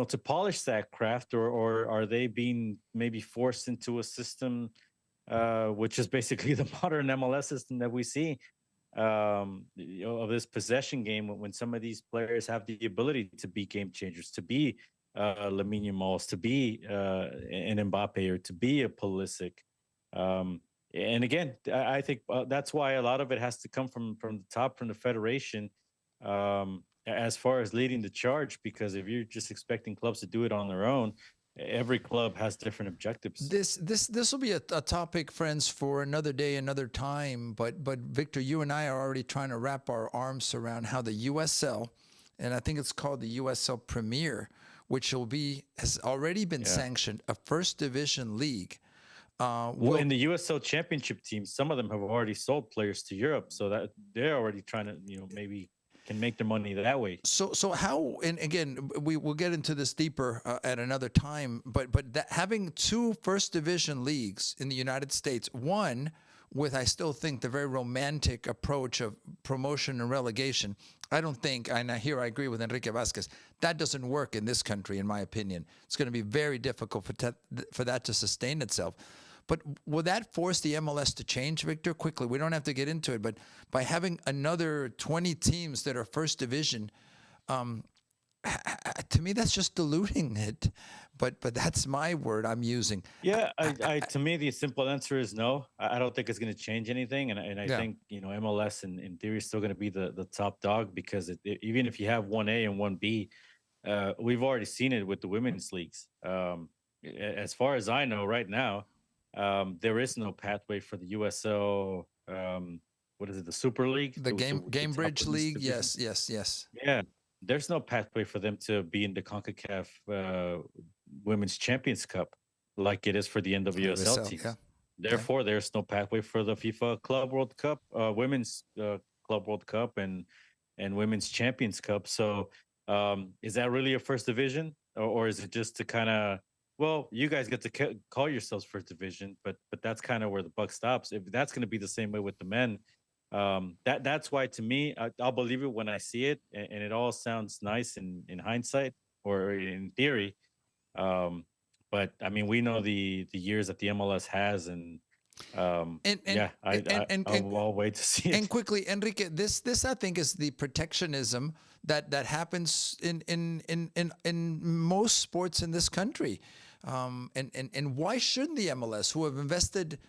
to polish that craft, or are they being maybe forced into a system which is basically the modern MLS system that we see, of this possession game, when some of these players have the ability to be game changers, to be Lamine Yamal, to be an Mbappe, or to be a Pulisic. Um, and again, I think that's why a lot of it has to come from the top, from the federation, as far as leading the charge. Because if you're just expecting clubs to do it on their own, every club has different objectives. This will be a topic, friends, for another day, another time. But Victor, you and I are already trying to wrap our arms around how the USL, and I think it's called the USL Premier, which has already been sanctioned, a first division league. Well, in the USL Championship teams, some of them have already sold players to Europe, so that they're already trying to, maybe can make their money that way. So how? And again, we will get into this deeper at another time. But having two first division leagues in the United States, one with, I still think, the very romantic approach of promotion and relegation. I don't think, and here I agree with Enrique Vasquez, that doesn't work in this country, in my opinion. It's going to be very difficult for that to sustain itself. But will that force the MLS to change, Victor, quickly? We don't have to get into it, but by having another 20 teams that are first division, to me, that's just diluting it. But that's my word I'm using. Yeah, to me, the simple answer is no. I don't think it's going to change anything, and I think MLS in theory is still going to be the top dog, because even if you have 1A and 1B, we've already seen it with the women's leagues. As far as I know, right now, there is no pathway for the USL. What is it? The Super League, the Game Bridge League. Yes. Yeah, there's no pathway for them to be in the CONCACAF Women's Champions Cup like it is for the NWSL teams. Yeah. Therefore, there's no pathway for the FIFA Club World Cup, Women's Club World Cup, and Women's Champions Cup. So, is that really a first division, or is it just to kind of, well, you guys get to call yourselves first division, but that's kind of where the buck stops. If that's going to be the same way with the men, that's why, to me, I'll believe it when I see it, and it all sounds nice in hindsight or in theory. But I mean, we know the years that the MLS has, and I'll wait to see it. And quickly, Enrique, this I think is the protectionism that happens in most sports in this country. And why shouldn't the MLS, who have invested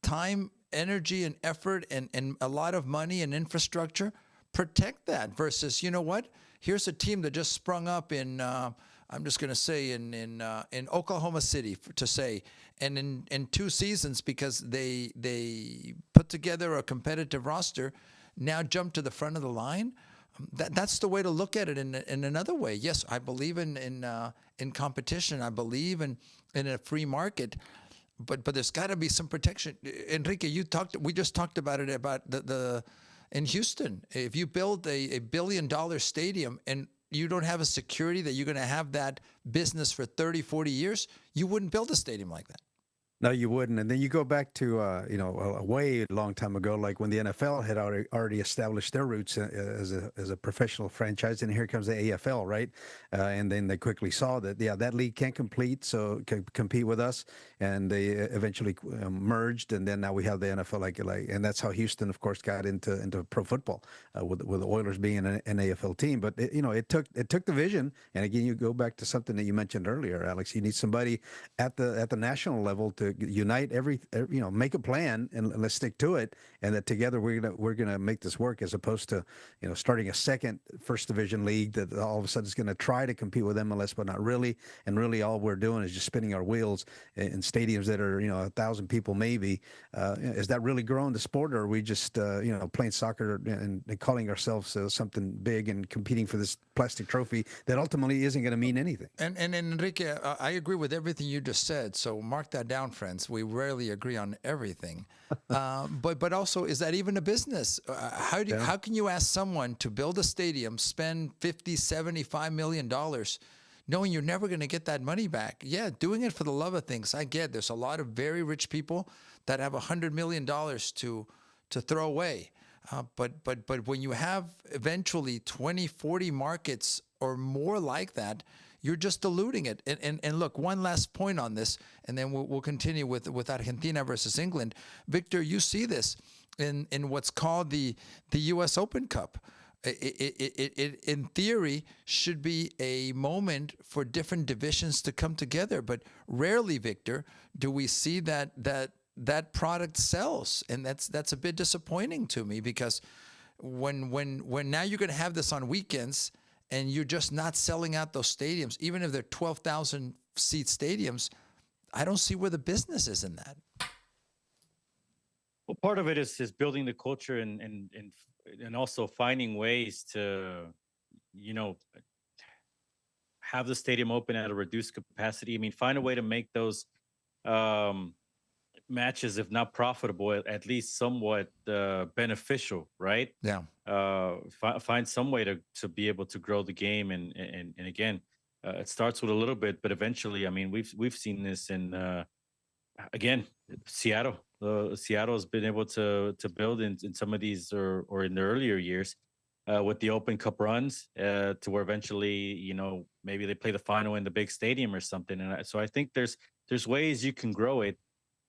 time, energy, and effort, and a lot of money and infrastructure, protect that versus, you know what? Here's a team that just sprung up in, I'm just going to say in Oklahoma City, and in 2 seasons, because they put together a competitive roster, now jump to the front of the line. That's the way to look at it. In another way, yes, I believe in competition. I believe in a free market, but there's got to be some protection. Enrique, we just talked about it about the in Houston. If you build a $1 billion stadium and you don't have a security that you're going to have that business for 30, 40 years, you wouldn't build a stadium like that. No, you wouldn't. And then you go back to, a way long time ago, like when the NFL had already established their roots as a professional franchise, and here comes the AFL, right? And then they quickly saw that, that league can't compete with us, and they eventually merged, and then now we have the NFL, and that's how Houston, of course, got into pro football with the Oilers being an AFL team. But it took the vision, and again, you go back to something that you mentioned earlier, Alex. You need somebody at the national level to unite make a plan and let's stick to it, and that together we're gonna make this work, as opposed to starting a second first division league that all of a sudden is going to try to compete with MLS, but not really. And really all we're doing is just spinning our wheels in stadiums that are 1,000 people maybe. Is that really growing the sport, or are we just playing soccer and calling ourselves something big and competing for this plastic trophy that ultimately isn't going to mean anything? And Enrique, I agree with everything you just said. So mark that down, friends. We rarely agree on everything. But also, is that even a business? How can you ask someone to build a stadium, spend $50-75 million, knowing you're never going to get that money back? Yeah, doing it for the love of things. I get there's a lot of very rich people that have $100 million to throw away. But when you have eventually 20, 40 markets or more like that, you're just diluting it. And look, one last point on this, and then we'll continue with Argentina versus England. Victor, you see this in what's called the U.S. Open Cup. It in theory should be a moment for different divisions to come together, but rarely, Victor, do we see that product sells, and that's a bit disappointing to me, because when now you're going to have this on weekends, and you're just not selling out those stadiums, even if they're 12,000 seat stadiums, I don't see where the business is in that. Well, part of it is building the culture and also finding ways to, have the stadium open at a reduced capacity. I mean, find a way to make those matches, if not profitable, at least somewhat beneficial, right? Yeah. Find some way to be able to grow the game, and again, it starts with a little bit, but eventually, I mean, we've seen this in again, Seattle. Seattle has been able to build in some of these, or in the earlier years, with the Open Cup runs, to where eventually, maybe they play the final in the big stadium or something. And so I think there's ways you can grow it.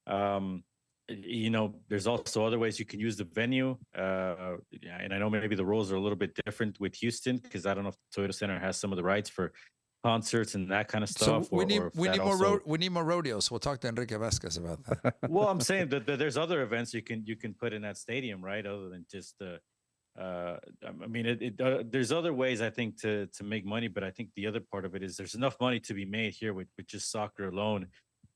There's also other ways you can use the venue. And I know maybe the rules are a little bit different with Houston, because I don't know if Toyota Center has some of the rights for concerts and that kind of stuff. So we need more rodeos. We'll talk to Enrique Vasquez about that. Well, I'm saying that there's other events you can put in that stadium, right? Other than just I mean, there's other ways, I think, to make money, but I think the other part of it is there's enough money to be made here with just soccer alone.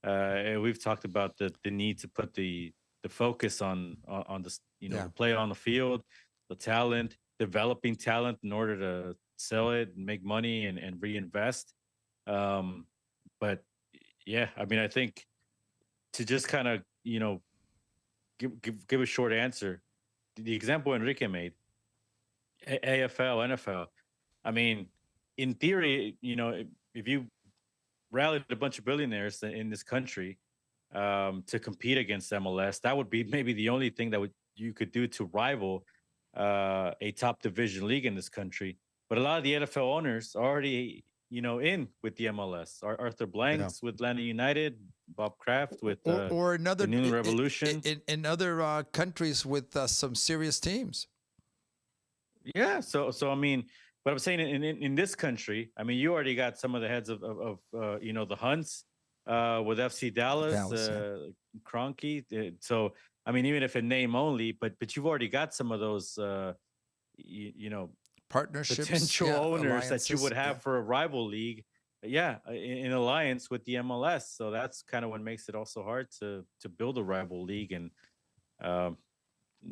And we've talked about the need to put the focus on this, the play on the field, the talent, developing talent in order to sell it and make money and reinvest. But yeah, I mean, I think to just kind of, give a short answer, the example Enrique made, AFL, NFL, I mean, in theory, if you rallied a bunch of billionaires in this country to compete against MLS, that would be maybe the only thing that you could do to rival a top division league in this country. But a lot of the NFL owners are already, in with the MLS. Arthur Blanks with Atlanta United, Bob Kraft with or another the New Revolution. In other countries with some serious teams. Yeah, so I mean, but I'm saying in this country, I mean, you already got some of the heads of the Hunts with FC Dallas, Kroenke. So I mean, even if in name only, but you've already got some of those partnerships, potential owners that you would have for a rival league. In alliance with the MLS. So that's kind of what makes it also hard to build a rival league. And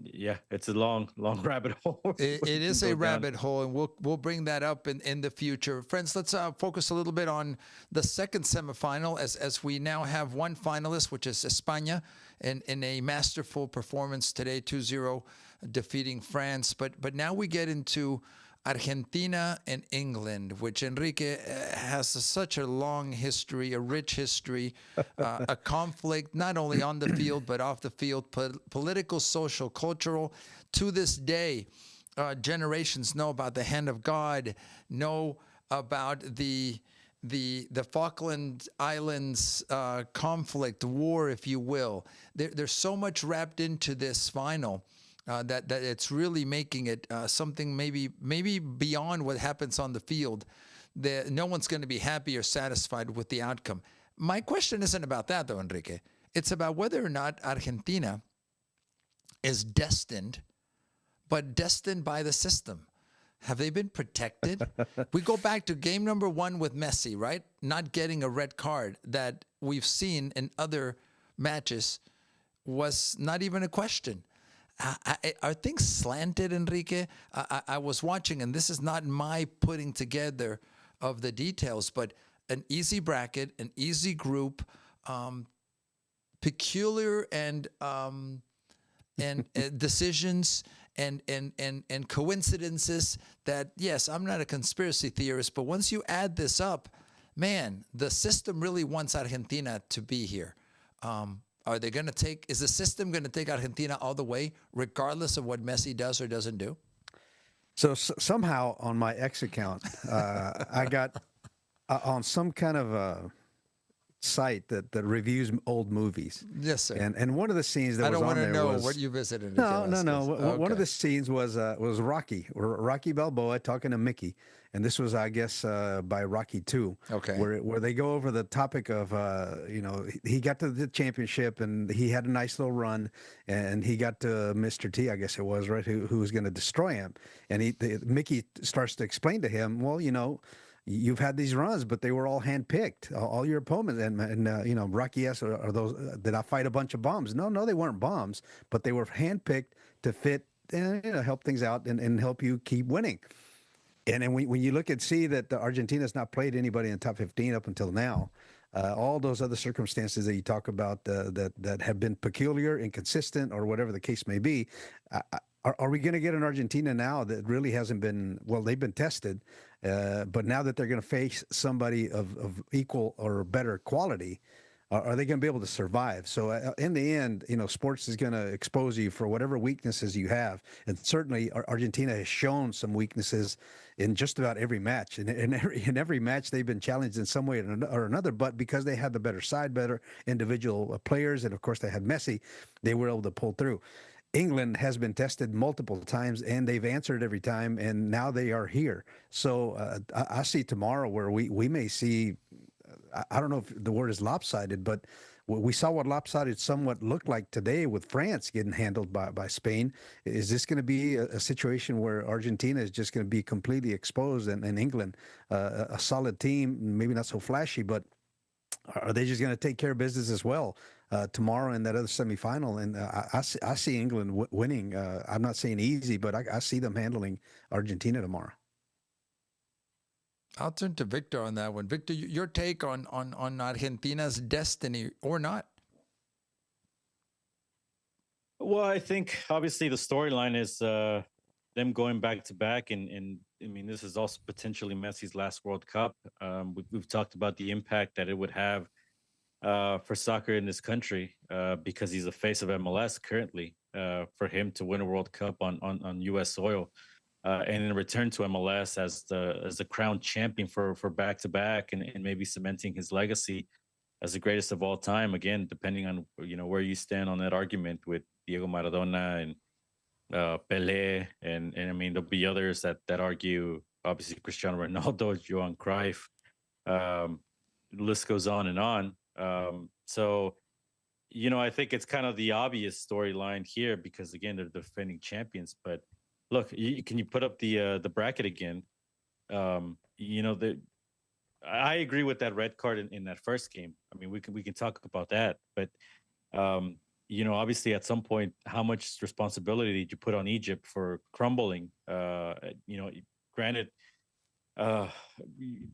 Yeah, it's a long, long rabbit hole. It We can is a go down. rabbit hole, and we'll bring that up in the future. Friends, let's focus a little bit on the second semifinal as we now have one finalist, which is España, in a masterful performance today, 2-0, defeating France. But now we get into Argentina and England, which Enrique has such a long history, a rich history, a conflict not only on the field but off the field, political, social, cultural. To this day, generations know about the hand of God, know about the Falkland Islands conflict, war, if you will. There's so much wrapped into this final. That it's really making it something maybe beyond what happens on the field. No one's going to be happy or satisfied with the outcome. My question isn't about that, though, Enrique. It's about whether or not Argentina is destined, but destined by the system. Have they been protected? We go back to game number 1 with Messi, right? Not getting a red card that we've seen in other matches was not even a question. Are things slanted, Enrique? I was watching, and this is not my putting together of the details, but an easy bracket, an easy group, peculiar and decisions and coincidences that, yes, I'm not a conspiracy theorist, but once you add this up, man, the system really wants Argentina to be here. Are they going to take? Is the system going to take Argentina all the way, regardless of what Messi does or doesn't do? So somehow on my X account, I got on some kind of a site that reviews old movies. Yes, sir. And one of the scenes that I was don't on want to there know was what you visited. no. One of Okay. the scenes was Rocky Balboa talking to Mickey, and this was, I guess, by Rocky 2, Okay. where they go over the topic of he got to the championship and he had a nice little run, and he got to Mr. T, I guess it was, right, who was going to destroy him, and Mickey starts to explain to him, well, you've had these runs, but they were all handpicked, all your opponents. And Rocky asks, are those, did I fight a bunch of bombs? No, they weren't bombs, but they were handpicked to fit, help things out and help you keep winning. And then when you look and see that Argentina's not played anybody in the top 15 up until now, all those other circumstances that you talk about that have been peculiar, inconsistent, or whatever the case may be, are we going to get an Argentina now that really hasn't been, well, they've been tested, but now that they're going to face somebody of equal or better quality, are they going to be able to survive? So in the end, sports is going to expose you for whatever weaknesses you have. And certainly Argentina has shown some weaknesses in just about every match. In every match, they've been challenged in some way or another, but because they had the better side, better individual players, and of course they had Messi, they were able to pull through. England has been tested multiple times, and they've answered every time, and now they are here. So I see tomorrow where we may see, I don't know if the word is lopsided, but we saw what lopsided somewhat looked like today with France getting handled by Spain. Is this going to be a situation where Argentina is just going to be completely exposed, and England, a solid team, maybe not so flashy, but are they just going to take care of business as well tomorrow in that other semifinal? And I see England winning. I'm not saying easy, but I see them handling Argentina tomorrow. I'll turn to Victor on that one. Victor, your take on Argentina's destiny or not? Well, I think obviously the storyline is them going back to back, and I mean, this is also potentially Messi's last World Cup. We've talked about the impact that it would have for soccer in this country because he's the face of MLS currently. For him to win a World Cup on U.S. soil, and in return to MLS as the crown champion for back to back, and maybe cementing his legacy as the greatest of all time. Again, depending on where you stand on that argument with Diego Maradona and Pelé, and I mean there'll be others that argue. Obviously, Cristiano Ronaldo, Johan Cruyff. The list goes on and on. So, I think it's kind of the obvious storyline here because again they're defending champions. But look, can you put up the bracket again? I agree with that red card in that first game. I mean, we can talk about that, but obviously at some point, how much responsibility did you put on Egypt for crumbling? Granted, uh,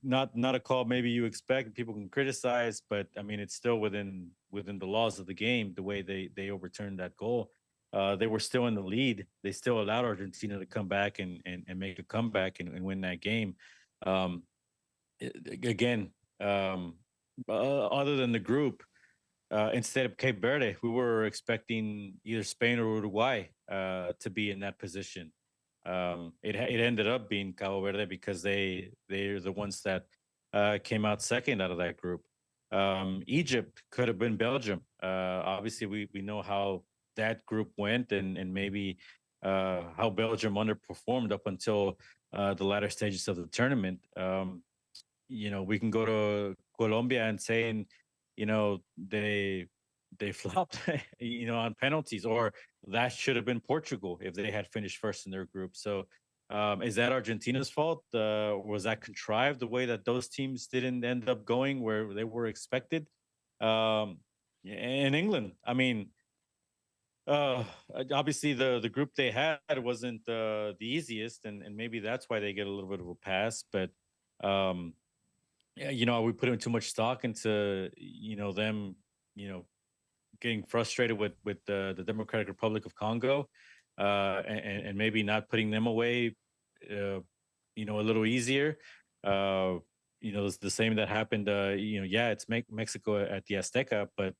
not a call maybe you expect. People can criticize, but I mean, it's still within the laws of the game. The way they overturned that goal, they were still in the lead. They still allowed Argentina to come back and make a comeback and win that game. Um, Again, um, other than the group, instead of Cape Verde, we were expecting either Spain or Uruguay to be in that position. It ended up being Cabo Verde because they're the ones that came out second out of that group. Egypt could have been Belgium. Obviously, we know how that group went, and maybe how Belgium underperformed up until the latter stages of the tournament. We can go to Colombia and saying, they flopped, on penalties, or that should have been Portugal if they had finished first in their group. So, is that Argentina's fault? Was that contrived the way that those teams didn't end up going where they were expected? And England, I mean, uh, obviously the group they had wasn't the easiest, and maybe that's why they get a little bit of a pass. But um, yeah, we put in too much stock into them, you know, getting frustrated with the Democratic Republic of Congo, and maybe not putting them away, uh, a little easier. Uh, it's the same that happened. Yeah, it's Mexico at the Azteca, but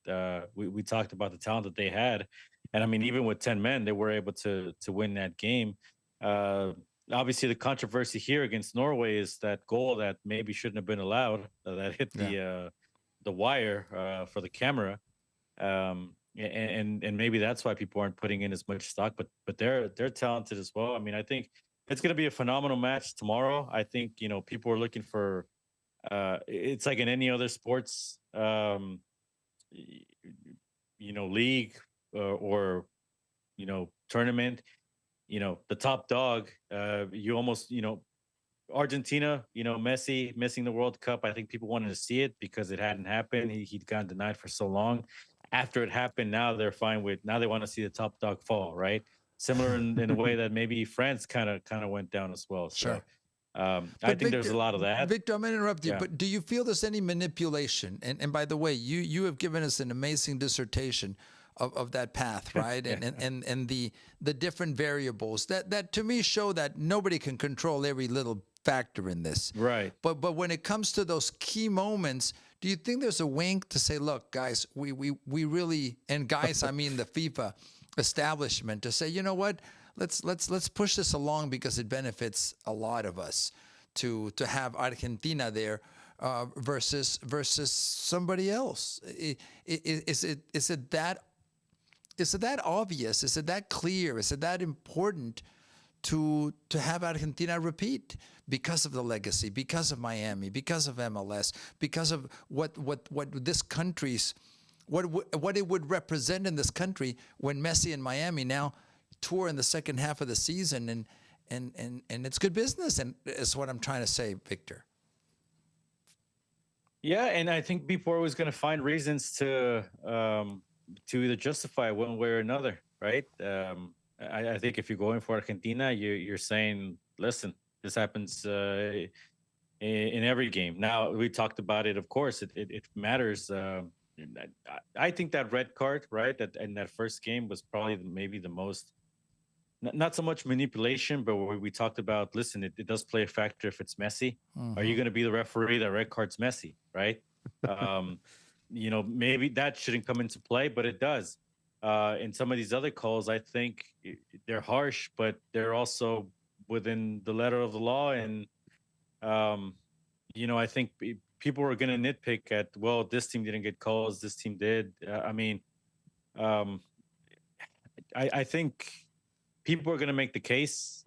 we talked about the talent that they had, and I mean, even with 10 men, they were able to win that game. Uh, Obviously, the controversy here against Norway is that goal that maybe shouldn't have been allowed, that hit Yeah. the wire for the camera, and maybe that's why people aren't putting in as much stock. But they're talented as well. I mean, I think it's going to be a phenomenal match tomorrow. I think people are looking for. It's like in any other sports, y- league or tournament. The top dog. You almost Argentina, Messi missing the World Cup. I think people wanted to see it because it hadn't happened. He'd gotten denied for so long. After it happened, now they're fine with. Now they want to see the top dog fall, right? Similar in a way that maybe France kind of went down as well. So Sure. I But think there's a lot of that. Victor, I'm going to interrupt you, Yeah. but do you feel there's any manipulation? And by the way, you have given us an amazing dissertation of that path, right? And the different variables that to me show that nobody can control every little factor in this. Right. But when it comes to those key moments, do you think there's a wink to say, look, guys, we really, and guys, I mean the FIFA establishment, to say, you know what, let's push this along because it benefits a lot of us to have Argentina there versus somebody else. Is it that obvious? Is it that clear? Is it that important to have Argentina repeat because of the legacy, because of Miami, because of MLS, because of what this country's what it would represent in this country when Messi and Miami now tour in the second half of the season, and it's good business, and is what I'm trying to say, Victor. Yeah, and I think people are always going to find reasons to either justify one way or another, right? I think if you're going for Argentina, you're saying, listen, this happens in every game. Now we talked about it. Of course, it matters. I think that red card, right, that in that first game was probably maybe the most. Not so much manipulation, but where we talked about, listen, it does play a factor if it's Messi. Are you going to be the referee that red card's Messi, right? Um, maybe that shouldn't come into play, but it does. In some of these other calls, I think they're harsh, but they're also within the letter of the law. And, I think people are going to nitpick at, well, this team didn't get calls, this team did. I mean, um, I think people are going to make the case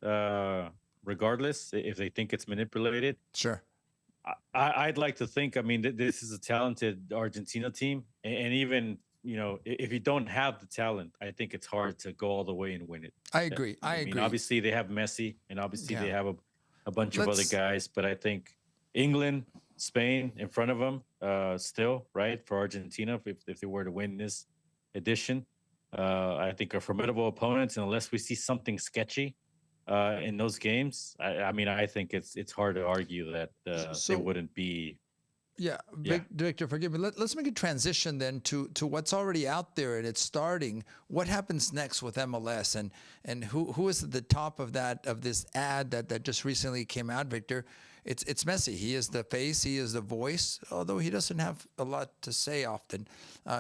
regardless if they think it's manipulated. Sure. I'd like to think, I mean, this is a talented Argentina team. And even, if you don't have the talent, I think it's hard to go all the way and win it. I agree. I mean, obviously they have Messi and obviously they Yeah. have a bunch of other guys, but I think England, Spain in front of them still, right, for Argentina, if they were to win this edition. I think are formidable opponents, and unless we see something sketchy in those games, I mean, I think it's hard to argue that they So wouldn't be. yeah, Yeah. Victor, forgive me. Let's make a transition then to what's already out there and it's starting. What happens next with MLS and who is at the top of this ad that just recently came out, Victor? It's Messi. He is the face. He is the voice. Although he doesn't have a lot to say often,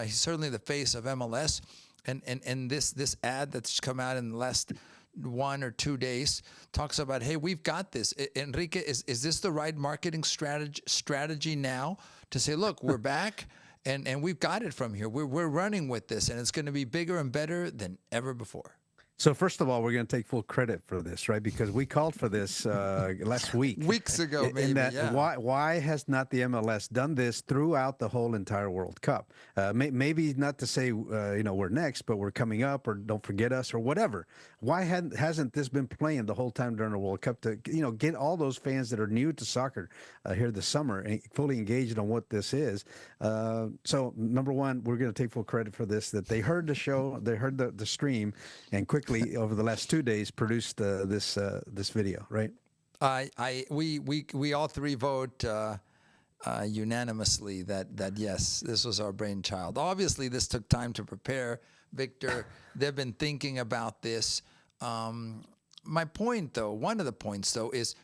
he's certainly the face of MLS. And this ad that's come out in the last 1 or 2 days talks about, hey, we've got this. Enrique, is this the right marketing strategy now to say, look, we're back and we've got it from here. We're running with this and it's going to be bigger and better than ever before. So first of all, we're going to take full credit for this, right? Because we called for this last week. Weeks ago, maybe. In that, yeah. why has not the MLS done this throughout the whole entire World Cup? Maybe not to say we're next, but we're coming up, or don't forget us, or whatever. Why hasn't this been playing the whole time during the World Cup to get all those fans that are new to soccer here this summer and fully engaged on what this is? So number one, we're going to take full credit for this. That they heard the show, they heard the stream, and quickly over the last 2 days produced this video, right? We all three vote unanimously that yes, this was our brainchild. Obviously, this took time to prepare, Victor. They've been thinking about this. My point, though, one of the points, though, is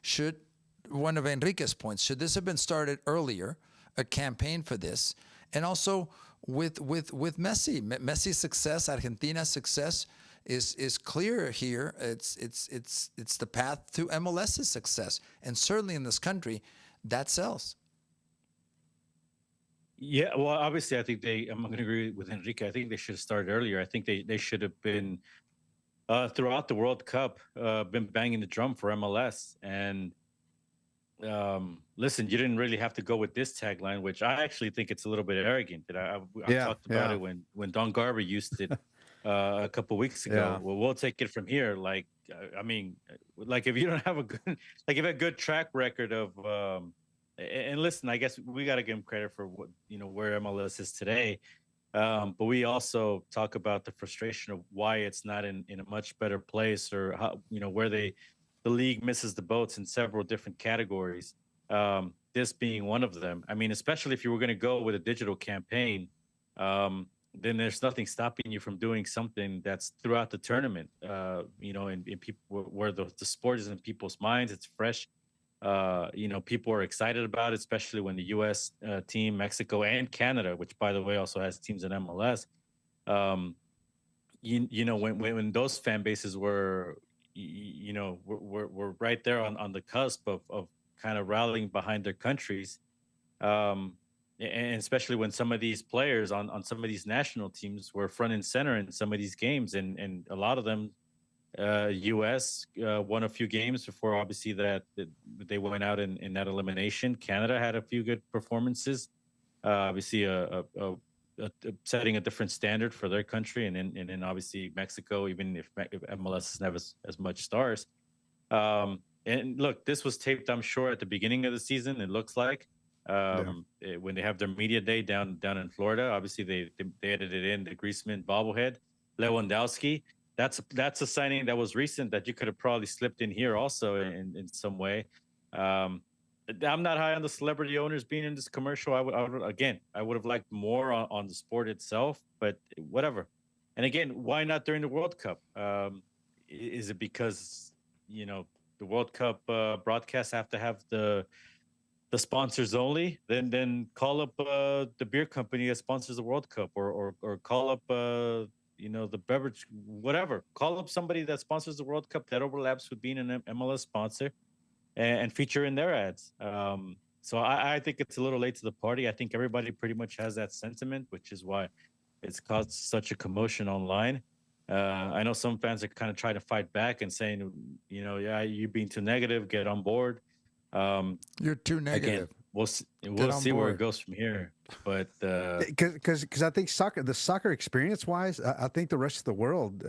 one of Enrique's points, should this have been started earlier, a campaign for this, and also with Messi, Messi's success, Argentina's success is clear here. It's the path to MLS's success, and certainly in this country, that sells. Yeah, well, obviously, I think I'm going to agree with Enrique. I think they should have started earlier. I think they should have been throughout the World Cup, been banging the drum for MLS. And listen, you didn't really have to go with this tagline, which I actually think it's a little bit arrogant. That I talked about it when Don Garber used it a couple weeks ago. Yeah. Well, we'll take it from here. Like, I mean, like if you don't have a good, like if you have a good track record of, and listen, I guess we got to give him credit for what where MLS is today. But we also talk about the frustration of why it's not in a much better place, or how where the league misses the boats in several different categories. This being one of them. I mean, especially if you were going to go with a digital campaign, then there's nothing stopping you from doing something that's throughout the tournament. In people where the sport is in people's minds, it's fresh. People are excited about it, especially when the U.S. Team, Mexico, and Canada, which by the way also has teams in MLS. When those fan bases were right there on the cusp of kind of rallying behind their countries. And especially when some of these players on some of these national teams were front and center in some of these games, and a lot of them, U.S. Won a few games before, obviously, that they went out in that elimination. Canada had a few good performances, obviously setting a different standard for their country, and then obviously Mexico, even if MLS doesn't have as much stars. And look, this was taped, I'm sure, at the beginning of the season. It looks like. When they have their media day down in Florida, obviously they edited in the Griezmann bobblehead, Lewandowski. That's a signing that was recent that you could have probably slipped in here also in some way. I'm not high on the celebrity owners being in this commercial. I would have liked more on the sport itself, but whatever. And again, why not during the World Cup? Is it because the World Cup broadcasts have to have the sponsors only? Then call up the beer company that sponsors the World Cup, or call up the beverage, whatever. Call up somebody that sponsors the World Cup that overlaps with being an MLS sponsor, and feature in their ads. So I think it's a little late to the party. I think everybody pretty much has that sentiment, which is why it's caused such a commotion online. I know some fans are kind of trying to fight back and saying, yeah, you're being too negative, get on board. You're too negative. Again, Get We'll on see where it board. goes from here. But Because I think the soccer experience wise, I think the rest of the world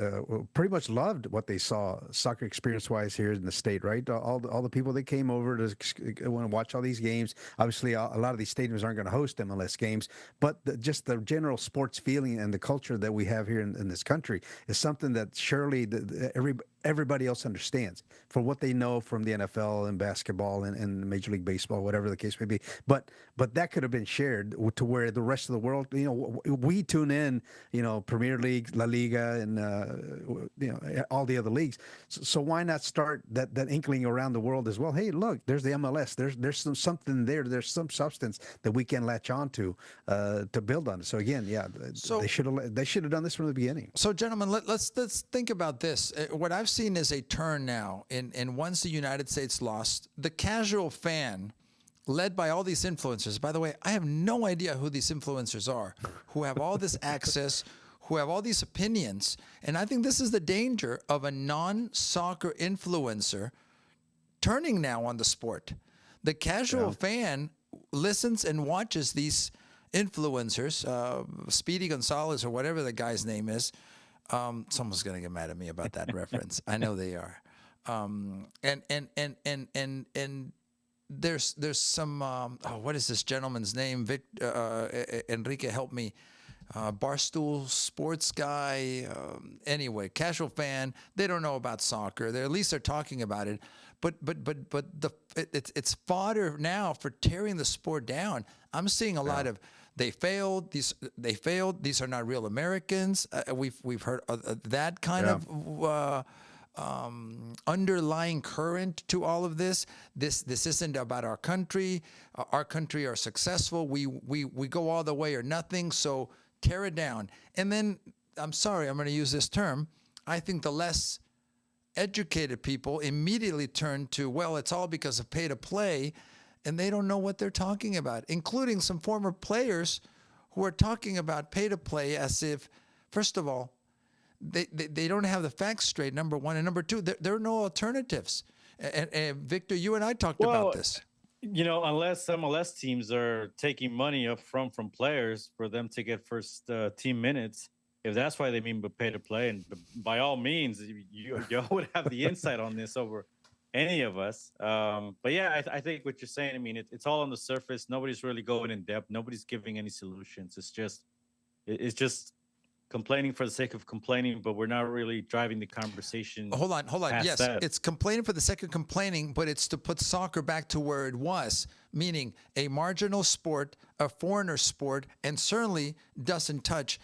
pretty much loved what they saw soccer experience wise here in the state, right? All the people that came over to want to watch all these games. Obviously, a lot of these stadiums aren't going to host MLS games, but just the general sports feeling and the culture that we have here in this country is something that surely everybody else understands for what they know from the NFL and basketball and Major League Baseball, whatever the case may be. But that could have been shared to where the rest of the world, we tune in, Premier League, La Liga, and all the other leagues. So why not start that inkling around the world as well? Hey, look, there's the MLS. There's something there. There's some substance that we can latch on to build on. So again, So- they should have done this from the beginning. So, gentlemen, let's think about this. What I've seen is a turn now. And once the United States lost, the casual fan, led by all these influencers. By the way, I have no idea who these influencers are, who have all this access, who have all these opinions. And I think this is the danger of a non-soccer influencer turning now on the sport. The casual fan listens and watches these influencers, Speedy Gonzalez or whatever the guy's name is. Someone's gonna get mad at me about that reference. I know they are. And there's some what is this gentleman's name? Enrique, help me. Barstool sports guy. Anyway, casual fan. They don't know about soccer. At least they're talking about it. But it's fodder now for tearing the sport down. I'm seeing a lot of they failed. They failed. These are not real Americans. We've heard that kind of underlying current to all of this. This isn't about our country. Our country are successful. We go all the way or nothing. So tear it down. And then I'm sorry, I'm going to use this term. I think the less educated people immediately turn to, well, it's all because of pay to play, and they don't know what they're talking about, including some former players who are talking about pay to play as if, first of all, they don't have the facts straight, number one. And number two, there are no alternatives. And Victor, you and I talked about this. Unless MLS teams are taking money up front from players for them to get first team minutes, if that's why they mean pay to play, and by all means, you would have the insight on this over any of us. But yeah, I think what you're saying, I mean, it's all on the surface. Nobody's really going in depth. Nobody's giving any solutions. It's just complaining for the sake of complaining, but we're not really driving the conversation. Hold on. Yes, that. It's complaining for the sake of complaining, but it's to put soccer back to where it was, meaning a marginal sport, a foreigner sport, and certainly doesn't touch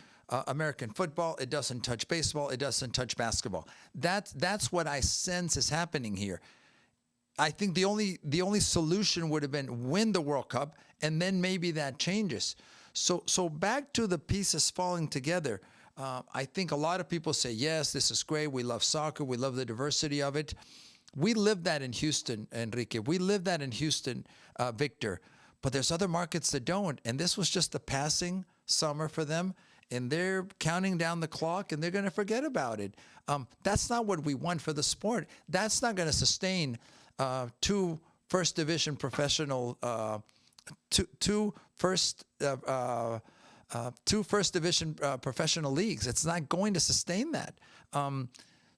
American football. It doesn't touch baseball. It doesn't touch basketball. That's what I sense is happening here. I think the only solution would have been win the World Cup, and then maybe that changes. So back to the pieces falling together. I think a lot of people say, yes, this is great. We love soccer. We love the diversity of it. We live that in Houston, Enrique. We live that in Houston, Victor. But there's other markets that don't. And this was just a passing summer for them. And they're counting down the clock, and they're going to forget about it. That's not what we want for the sport. That's not going to sustain two first division professional, two first division professional leagues. It's not going to sustain that.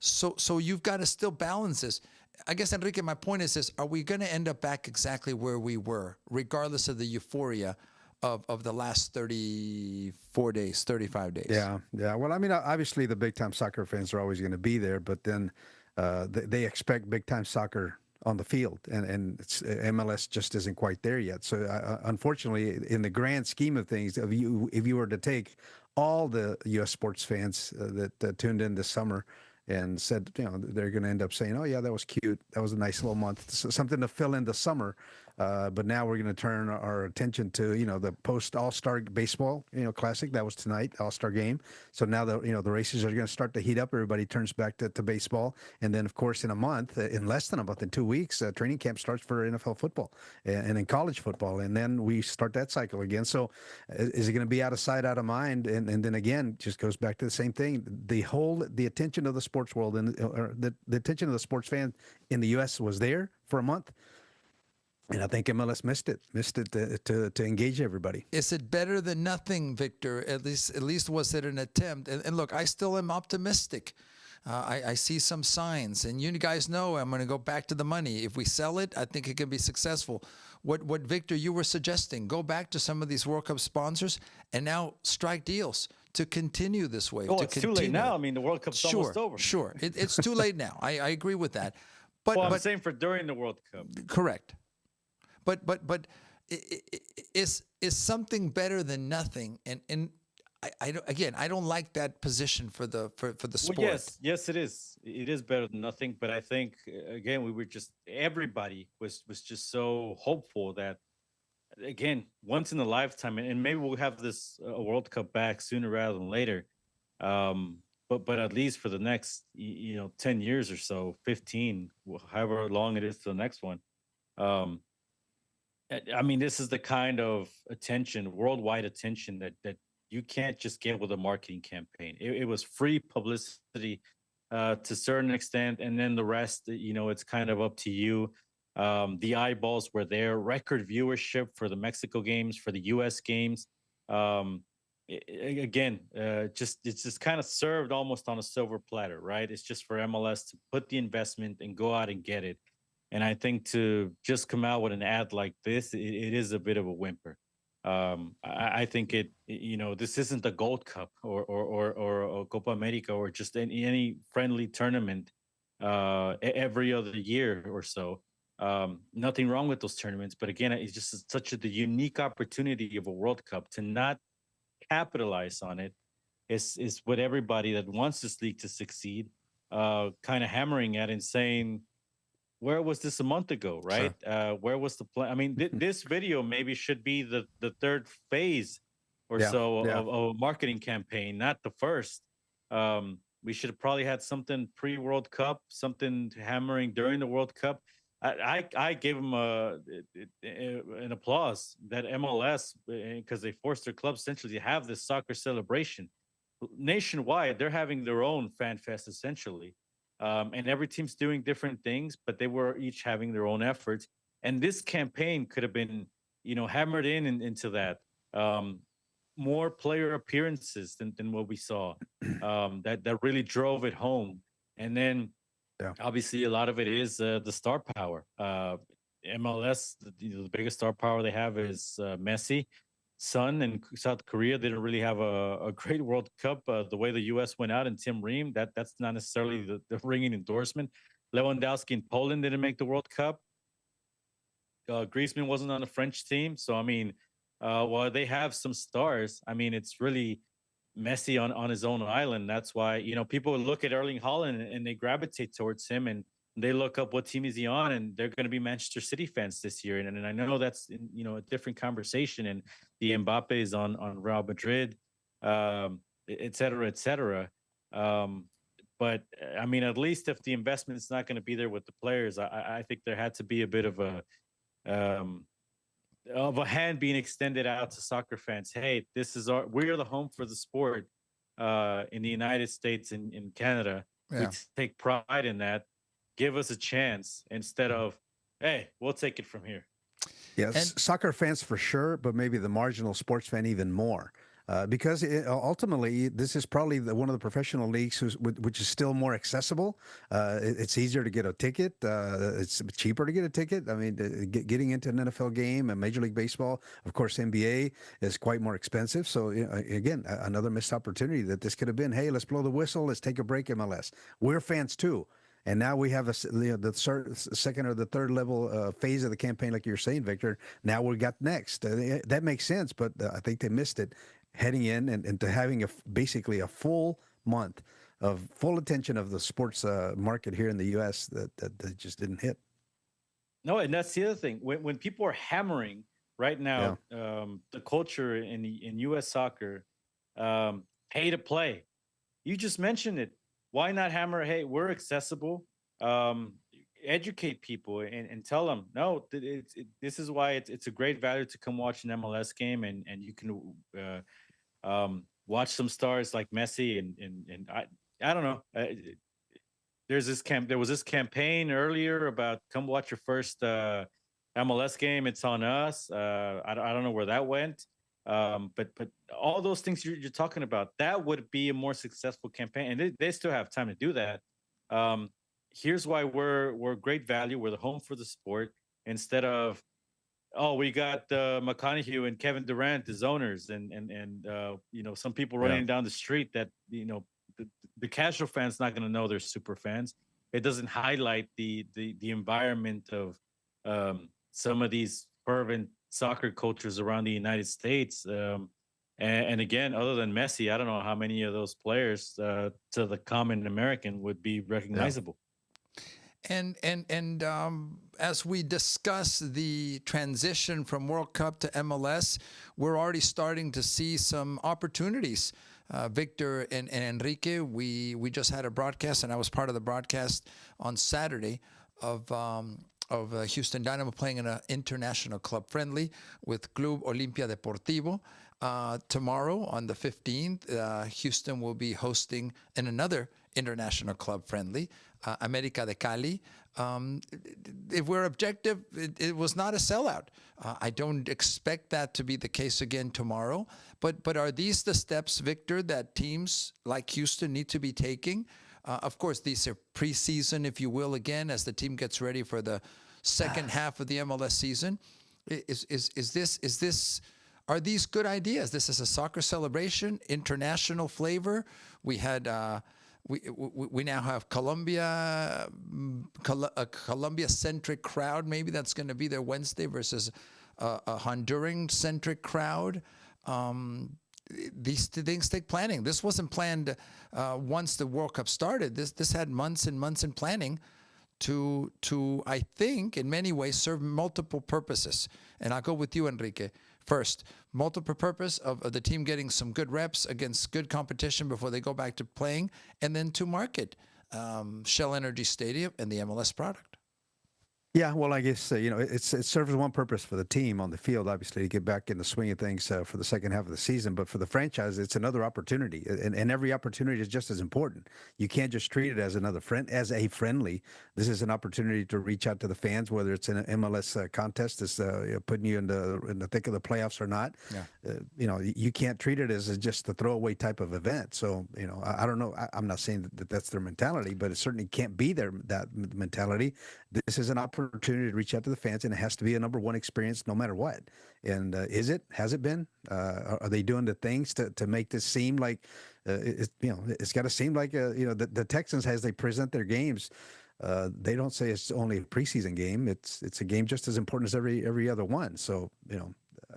So you've got to still balance this. I guess, Enrique, my point is this: are we going to end up back exactly where we were, regardless of the euphoria of the last 34 days, 35 days? Yeah. Well, I mean, obviously the big-time soccer fans are always going to be there, but then they expect big-time soccer on the field, and MLS just isn't quite there yet. So unfortunately, in the grand scheme of things, if you were to take all the U.S. sports fans that tuned in this summer and said, they're going to end up saying, oh yeah, that was cute, that was a nice little month, something to fill in the summer. But now we're going to turn our attention to, the post All-Star baseball, classic. That was tonight, All-Star game. So now the races are going to start to heat up. Everybody turns back to baseball. And then, of course, in less than a month, in 2 weeks, training camp starts for NFL football and in college football. And then we start that cycle again. So is it going to be out of sight, out of mind? And then again, just goes back to the same thing. The attention of the sports world and the attention of the sports fan in the U.S. was there for a month. And I think MLS missed it to engage everybody. Is it better than nothing, Victor? At least was it an attempt? And look, I still am optimistic. I see some signs, and you guys know I'm going to go back to the money. If we sell it, I think it can be successful. What Victor, you were suggesting, go back to some of these World Cup sponsors and now strike deals to continue this wave. Oh, it's too late now. I mean, the World Cup's almost over. Sure, it's too late now. I agree with that. But I'm saying for during the World Cup. Correct. But is something better than nothing? And I don't like that position for the sport. Well, yes, it is. It is better than nothing. But I think again, we were just everybody was just so hopeful that again, once in a lifetime, and maybe we'll have this World Cup back sooner rather than later. But at least for the next 10 years or so, 15, however long it is to the next one. I mean, this is the kind of attention, worldwide attention that you can't just get with a marketing campaign. It was free publicity to a certain extent, and then the rest, it's kind of up to you. The eyeballs were there, record viewership for the Mexico games, for the U.S. games. It's just kind of served almost on a silver platter, right? It's just for MLS to put the investment and go out and get it. And I think to just come out with an ad like this, it is a bit of a whimper. I think this isn't the Gold Cup or Copa America or just any friendly tournament every other year or so. Nothing wrong with those tournaments, but again, it's just such the unique opportunity of a World Cup to not capitalize on it is what everybody that wants this league to succeed kind of hammering at and saying, where was this a month ago, right? Sure. Where was the plan? I mean, this video maybe should be the third phase or of a marketing campaign, not the first. We should have probably had something pre-World Cup, something hammering during the World Cup. I gave them an applause that MLS, because they forced their clubs essentially to have this soccer celebration. Nationwide, they're having their own fan fest essentially. And every team's doing different things, but they were each having their own efforts. And this campaign could have been, hammered into that. More player appearances than what we saw. That really drove it home. And then obviously a lot of it is the star power. MLS, the biggest star power they have is Messi. Son and South Korea didn't really have a great World Cup. The way the U.S. went out and Tim Ream, that's not necessarily the ringing endorsement. Lewandowski in Poland didn't make the World Cup. Griezmann wasn't on the French team. So, I mean, while they have some stars, I mean, it's really Messi on his own island. That's why, people look at Erling Haaland and they gravitate towards him and they look up what team is he on, and they're going to be Manchester City fans this year. And I know that's a different conversation. And the Mbappe is on Real Madrid, et cetera, et cetera. But I mean, at least if the investment is not going to be there with the players, I think there had to be a bit of a hand being extended out to soccer fans. Hey, we are the home for the sport in the United States and in Canada. Yeah. We take pride in that. Give us a chance instead of, hey, we'll take it from here. Yes, soccer fans for sure, but maybe the marginal sports fan even more. Because ultimately, this is probably one of the professional leagues which is still more accessible. It's easier to get a ticket. It's cheaper to get a ticket. I mean, getting into an NFL game and Major League Baseball, of course, NBA is quite more expensive. So, again, another missed opportunity that this could have been, hey, let's blow the whistle. Let's take a break, MLS. We're fans, too. And now we have the second or the third level phase of the campaign, like you're saying, Victor. Now we got next. That makes sense, but I think they missed it heading in and to having basically a full month of full attention of the sports market here in the U.S. that just didn't hit. No, and that's the other thing. When people are hammering right now, the culture in U.S. soccer, pay to play. You just mentioned it. Why not hammer? Hey, we're accessible. Educate people and tell them, no, this is why it's a great value to come watch an MLS game, and you can watch some stars like Messi and I don't know. There was this campaign earlier about come watch your first MLS game, it's on us. I don't know where that went. But all those things you're talking about, that would be a more successful campaign, and they still have time to do that. Um, Here's why we're great value. We're the home for the sport. Instead of, oh, we got McConaughey and Kevin Durant as owners, and some people Yeah. running down the street that the, the casual fan's not going to know they're super fans. It doesn't highlight the environment of some of these fervent soccer cultures around the United States. And again, other than Messi, I don't know how many of those players to the common American would be Yeah. recognizable. And as we discuss the transition from World Cup to MLS, we're already starting to see some opportunities. Victor and Enrique, we just had a broadcast, and I was part of the broadcast on Saturday of Houston Dynamo playing in an international club friendly with Club Olimpia Deportivo. Tomorrow on the 15th, Houston will be hosting in another international club friendly, America de Cali. If we're objective, it was not a sellout. I don't expect that to be the case again tomorrow. But are these the steps, Victor, that teams like Houston need to be taking? Of course, these are preseason, if you will, again, as the team gets ready for the second half of the MLS season. Is this? Are these good ideas? This is a soccer celebration, international flavor. We had we now have a Colombia-centric crowd. Maybe that's going to be there Wednesday versus a Honduran-centric crowd. These things take planning. This wasn't planned once the World Cup started. This had months and months in planning to I think in many ways serve multiple purposes. And I'll go with you, Enrique. First, multiple purpose of the team getting some good reps against good competition before they go back to playing, and then to market Shell Energy Stadium and the MLS product. Yeah, well, I guess it serves one purpose for the team on the field, obviously, to get back in the swing of things for the second half of the season. But for the franchise, it's another opportunity, and every opportunity is just as important. You can't just treat it as a friendly. This is an opportunity to reach out to the fans, whether it's an MLS contest, that's putting you in the thick of the playoffs or not. Yeah. You can't treat it as just a throwaway type of event. So I don't know. I'm not saying that that's their mentality, but it certainly can't be that mentality. This is an opportunity to reach out to the fans, and it has to be a number one experience no matter what. And has it been? Are they doing the things to make this seem like it's got to seem like the Texans, as they present their games, they don't say it's only a preseason game. It's a game just as important as every other one. So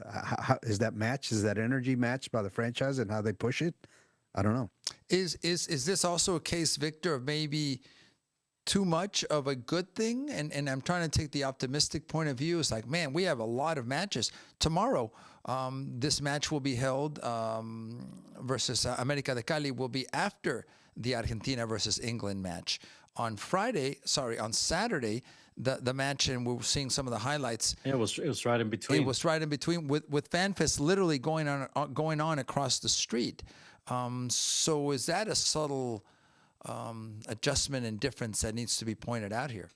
how is that energy matched by the franchise and how they push it? I don't know. Is this also a case, Victor, of maybe too much of a good thing? And I'm trying to take the optimistic point of view. It's like, man, we have a lot of matches. Tomorrow, this match will be held versus America de Cali will be after the Argentina versus England match. On Saturday, the match, and we're seeing some of the highlights. Yeah, it was right in between. It was right in between with FanFest literally going on across the street. So is that a subtle adjustment and difference that needs to be pointed out here?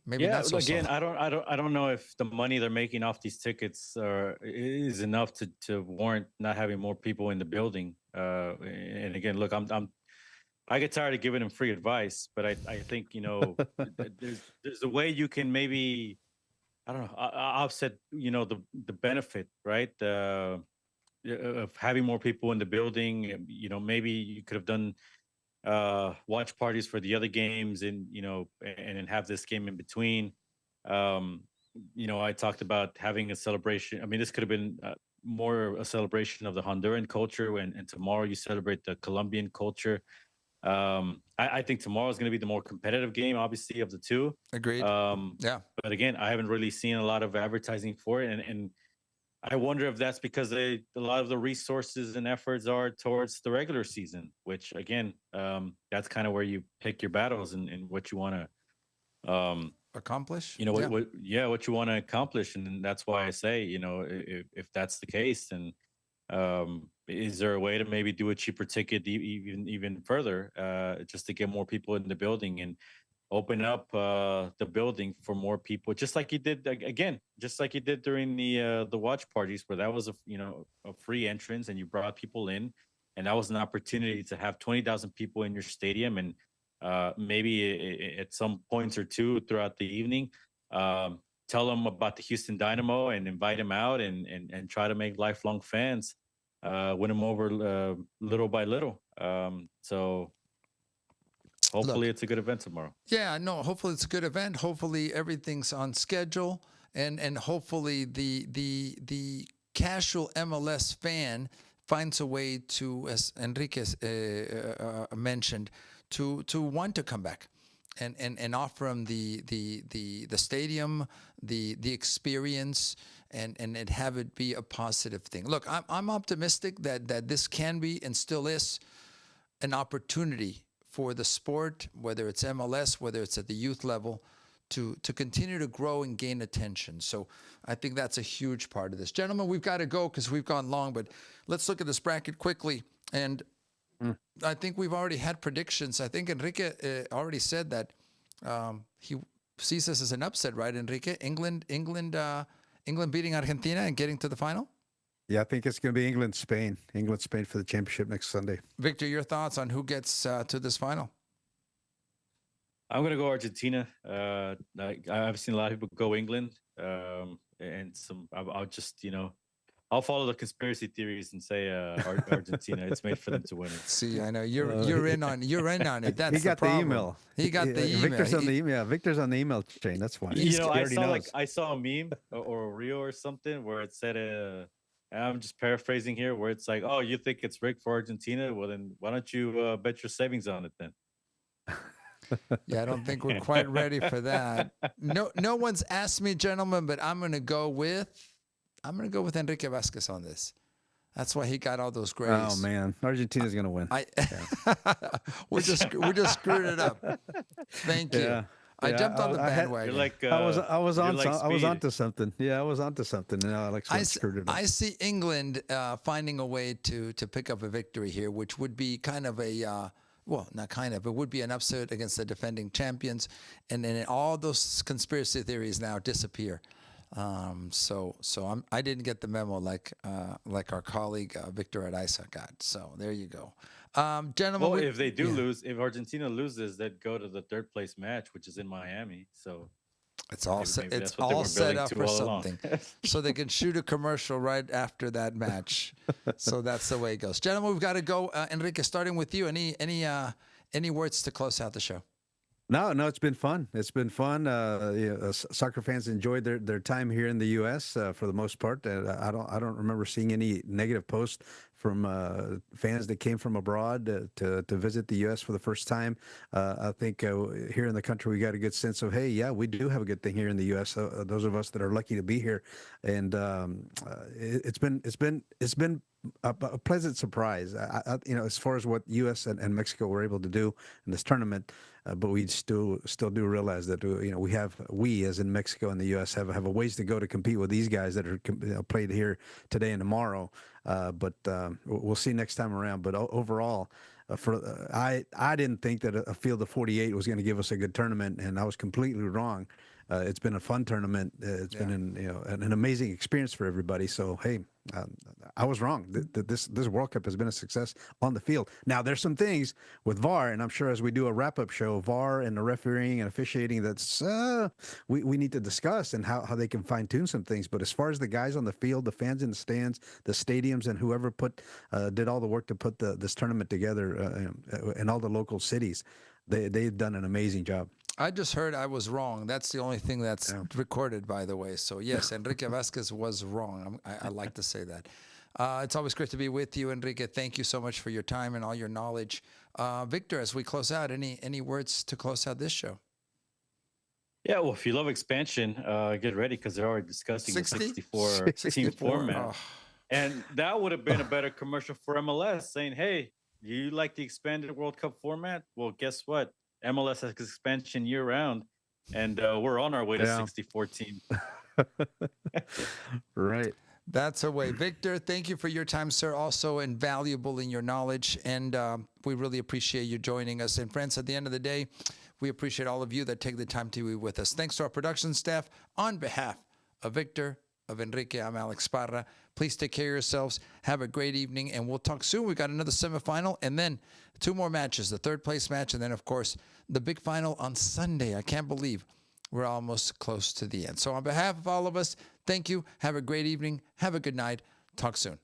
Maybe not so again, subtle. I don't know if the money they're making off these tickets is enough to warrant not having more people in the building. And again, look, I get tired of giving them free advice, but I think there's a way you can maybe, I don't know, offset the benefit, right? Of having more people in the building. Maybe you could have done watch parties for the other games, and then have this game in between. I talked about having a celebration. I mean, this could have been more a celebration of the Honduran culture, and tomorrow you celebrate the Colombian culture. I think tomorrow is going to be the more competitive game, obviously, of the two. Agreed. Yeah. But again, I haven't really seen a lot of advertising for it, and I wonder if that's because a lot of the resources and efforts are towards the regular season, which again, that's kind of where you pick your battles and what you want to accomplish. What you want to accomplish, and that's why I say, if that's the case, then is there a way to maybe do a cheaper ticket even further, just to get more people in the building? And open up the building for more people, just like he did again, just like he did during the watch parties, where that was a free entrance and you brought people in, and that was an opportunity to have 20,000 people in your stadium, and maybe at some points or two throughout the evening, tell them about the Houston Dynamo and invite them out, and try to make lifelong fans, win them over little by little. So hopefully Look, it's a good event tomorrow. yeah, no, hopefully it's a good event. Hopefully everything's on schedule, and hopefully the casual MLS fan finds a way to, as Enrique mentioned, to want to come back and offer them the stadium, the experience, and have it be a positive thing. Look, I'm optimistic that this can be and still is an opportunity for the sport, whether it's MLS, whether it's at the youth level, to continue to grow and gain attention. So I think that's a huge part of this. Gentlemen, we've got to go because we've gone long, but let's look at this bracket quickly. And I think we've already had predictions. I think Enrique already said that he sees this as an upset, right, Enrique? England beating Argentina and getting to the final? Yeah, I think it's going to be England-Spain for the championship next Sunday. Victor, your thoughts on who gets to this final? I'm going to go Argentina. I've seen a lot of people go England, and I'll just, I'll follow the conspiracy theories and say Argentina. It's made for them to win it. See, I know you're in on it. That's he got the problem. email. He got the email. Victor's on the email. Victor's on the email chain. That's fine. I saw a meme or a reel or something where it said, I'm just paraphrasing here, where it's like, oh, you think it's rigged for Argentina? Well, then why don't you bet your savings on it then? Yeah, I don't think we're quite ready for that. No one's asked me, gentlemen, but I'm going to go with Enrique Vasquez on this. That's why he got all those grades. Oh man, Argentina's going to win. We're just screwing it up. Thank you. Yeah. I jumped on the bandwagon. I was onto something. Yeah, I was onto something. And Alex screwed it up. I see England finding a way to pick up a victory here, which would be kind of a not kind of, it would be an upset against the defending champions, and then all those conspiracy theories now disappear. So I didn't get the memo like our colleague Victor Araiza got. So there you go. Gentlemen, well, if they do lose, if Argentina loses, they'd go to the third place match, which is in Miami. So it's all set. It's all set up for something, so they can shoot a commercial right after that match. So that's the way it goes. Gentlemen, we've got to go. Enrique, starting with you. Any words to close out the show? No, it's been fun. It's been fun. Soccer fans enjoyed their time here in the U.S. For the most part. I don't remember seeing any negative posts from fans that came from abroad to visit the U.S. for the first time. I think here in the country we got a good sense of, hey, yeah, we do have a good thing here in the U.S. Those of us that are lucky to be here, and it's been a pleasant surprise. As far as what U.S. and Mexico were able to do in this tournament. But we still do realize that we as in Mexico and the U.S. have a ways to go to compete with these guys that are played here today and tomorrow. But we'll see next time around. But overall, I didn't think that a field of 48 was going to give us a good tournament, and I was completely wrong. It's been a fun tournament. It's been an amazing experience for everybody. So hey, I was wrong. This World Cup has been a success on the field. Now there's some things with VAR, and I'm sure as we do a wrap-up show, VAR and the refereeing and officiating, that's we need to discuss and how they can fine-tune some things. But as far as the guys on the field, the fans in the stands, the stadiums, and whoever did all the work to put this tournament together in all the local cities, they've done an amazing job. I just heard I was wrong. That's the only thing that's recorded, by the way. So, yes, Enrique Vasquez was wrong. I like to say that. It's always great to be with you, Enrique. Thank you so much for your time and all your knowledge. Victor, as we close out, any words to close out this show? Yeah, well, if you love expansion, get ready because they're already discussing the 64 team format. Oh. And that would have been a better commercial for MLS saying, hey, you like the expanded World Cup format? Well, guess what? MLS has expansion year-round, and we're on our way to 64 teams. Right. That's a way. Victor, thank you for your time, sir. Also invaluable in your knowledge, and we really appreciate you joining us. And friends, at the end of the day, We appreciate all of you that take the time to be with us. Thanks to our production staff. On behalf of Victor, of Enrique, I'm Alex Parra. Please take care of yourselves. Have a great evening, and we'll talk soon. We've got another semifinal, and then 2 more matches, the third place match, and then, of course, the big final on Sunday. I can't believe we're almost close to the end. So on behalf of all of us, thank you. Have a great evening. Have a good night. Talk soon.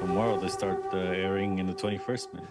Tomorrow they start airing in the 21st minute.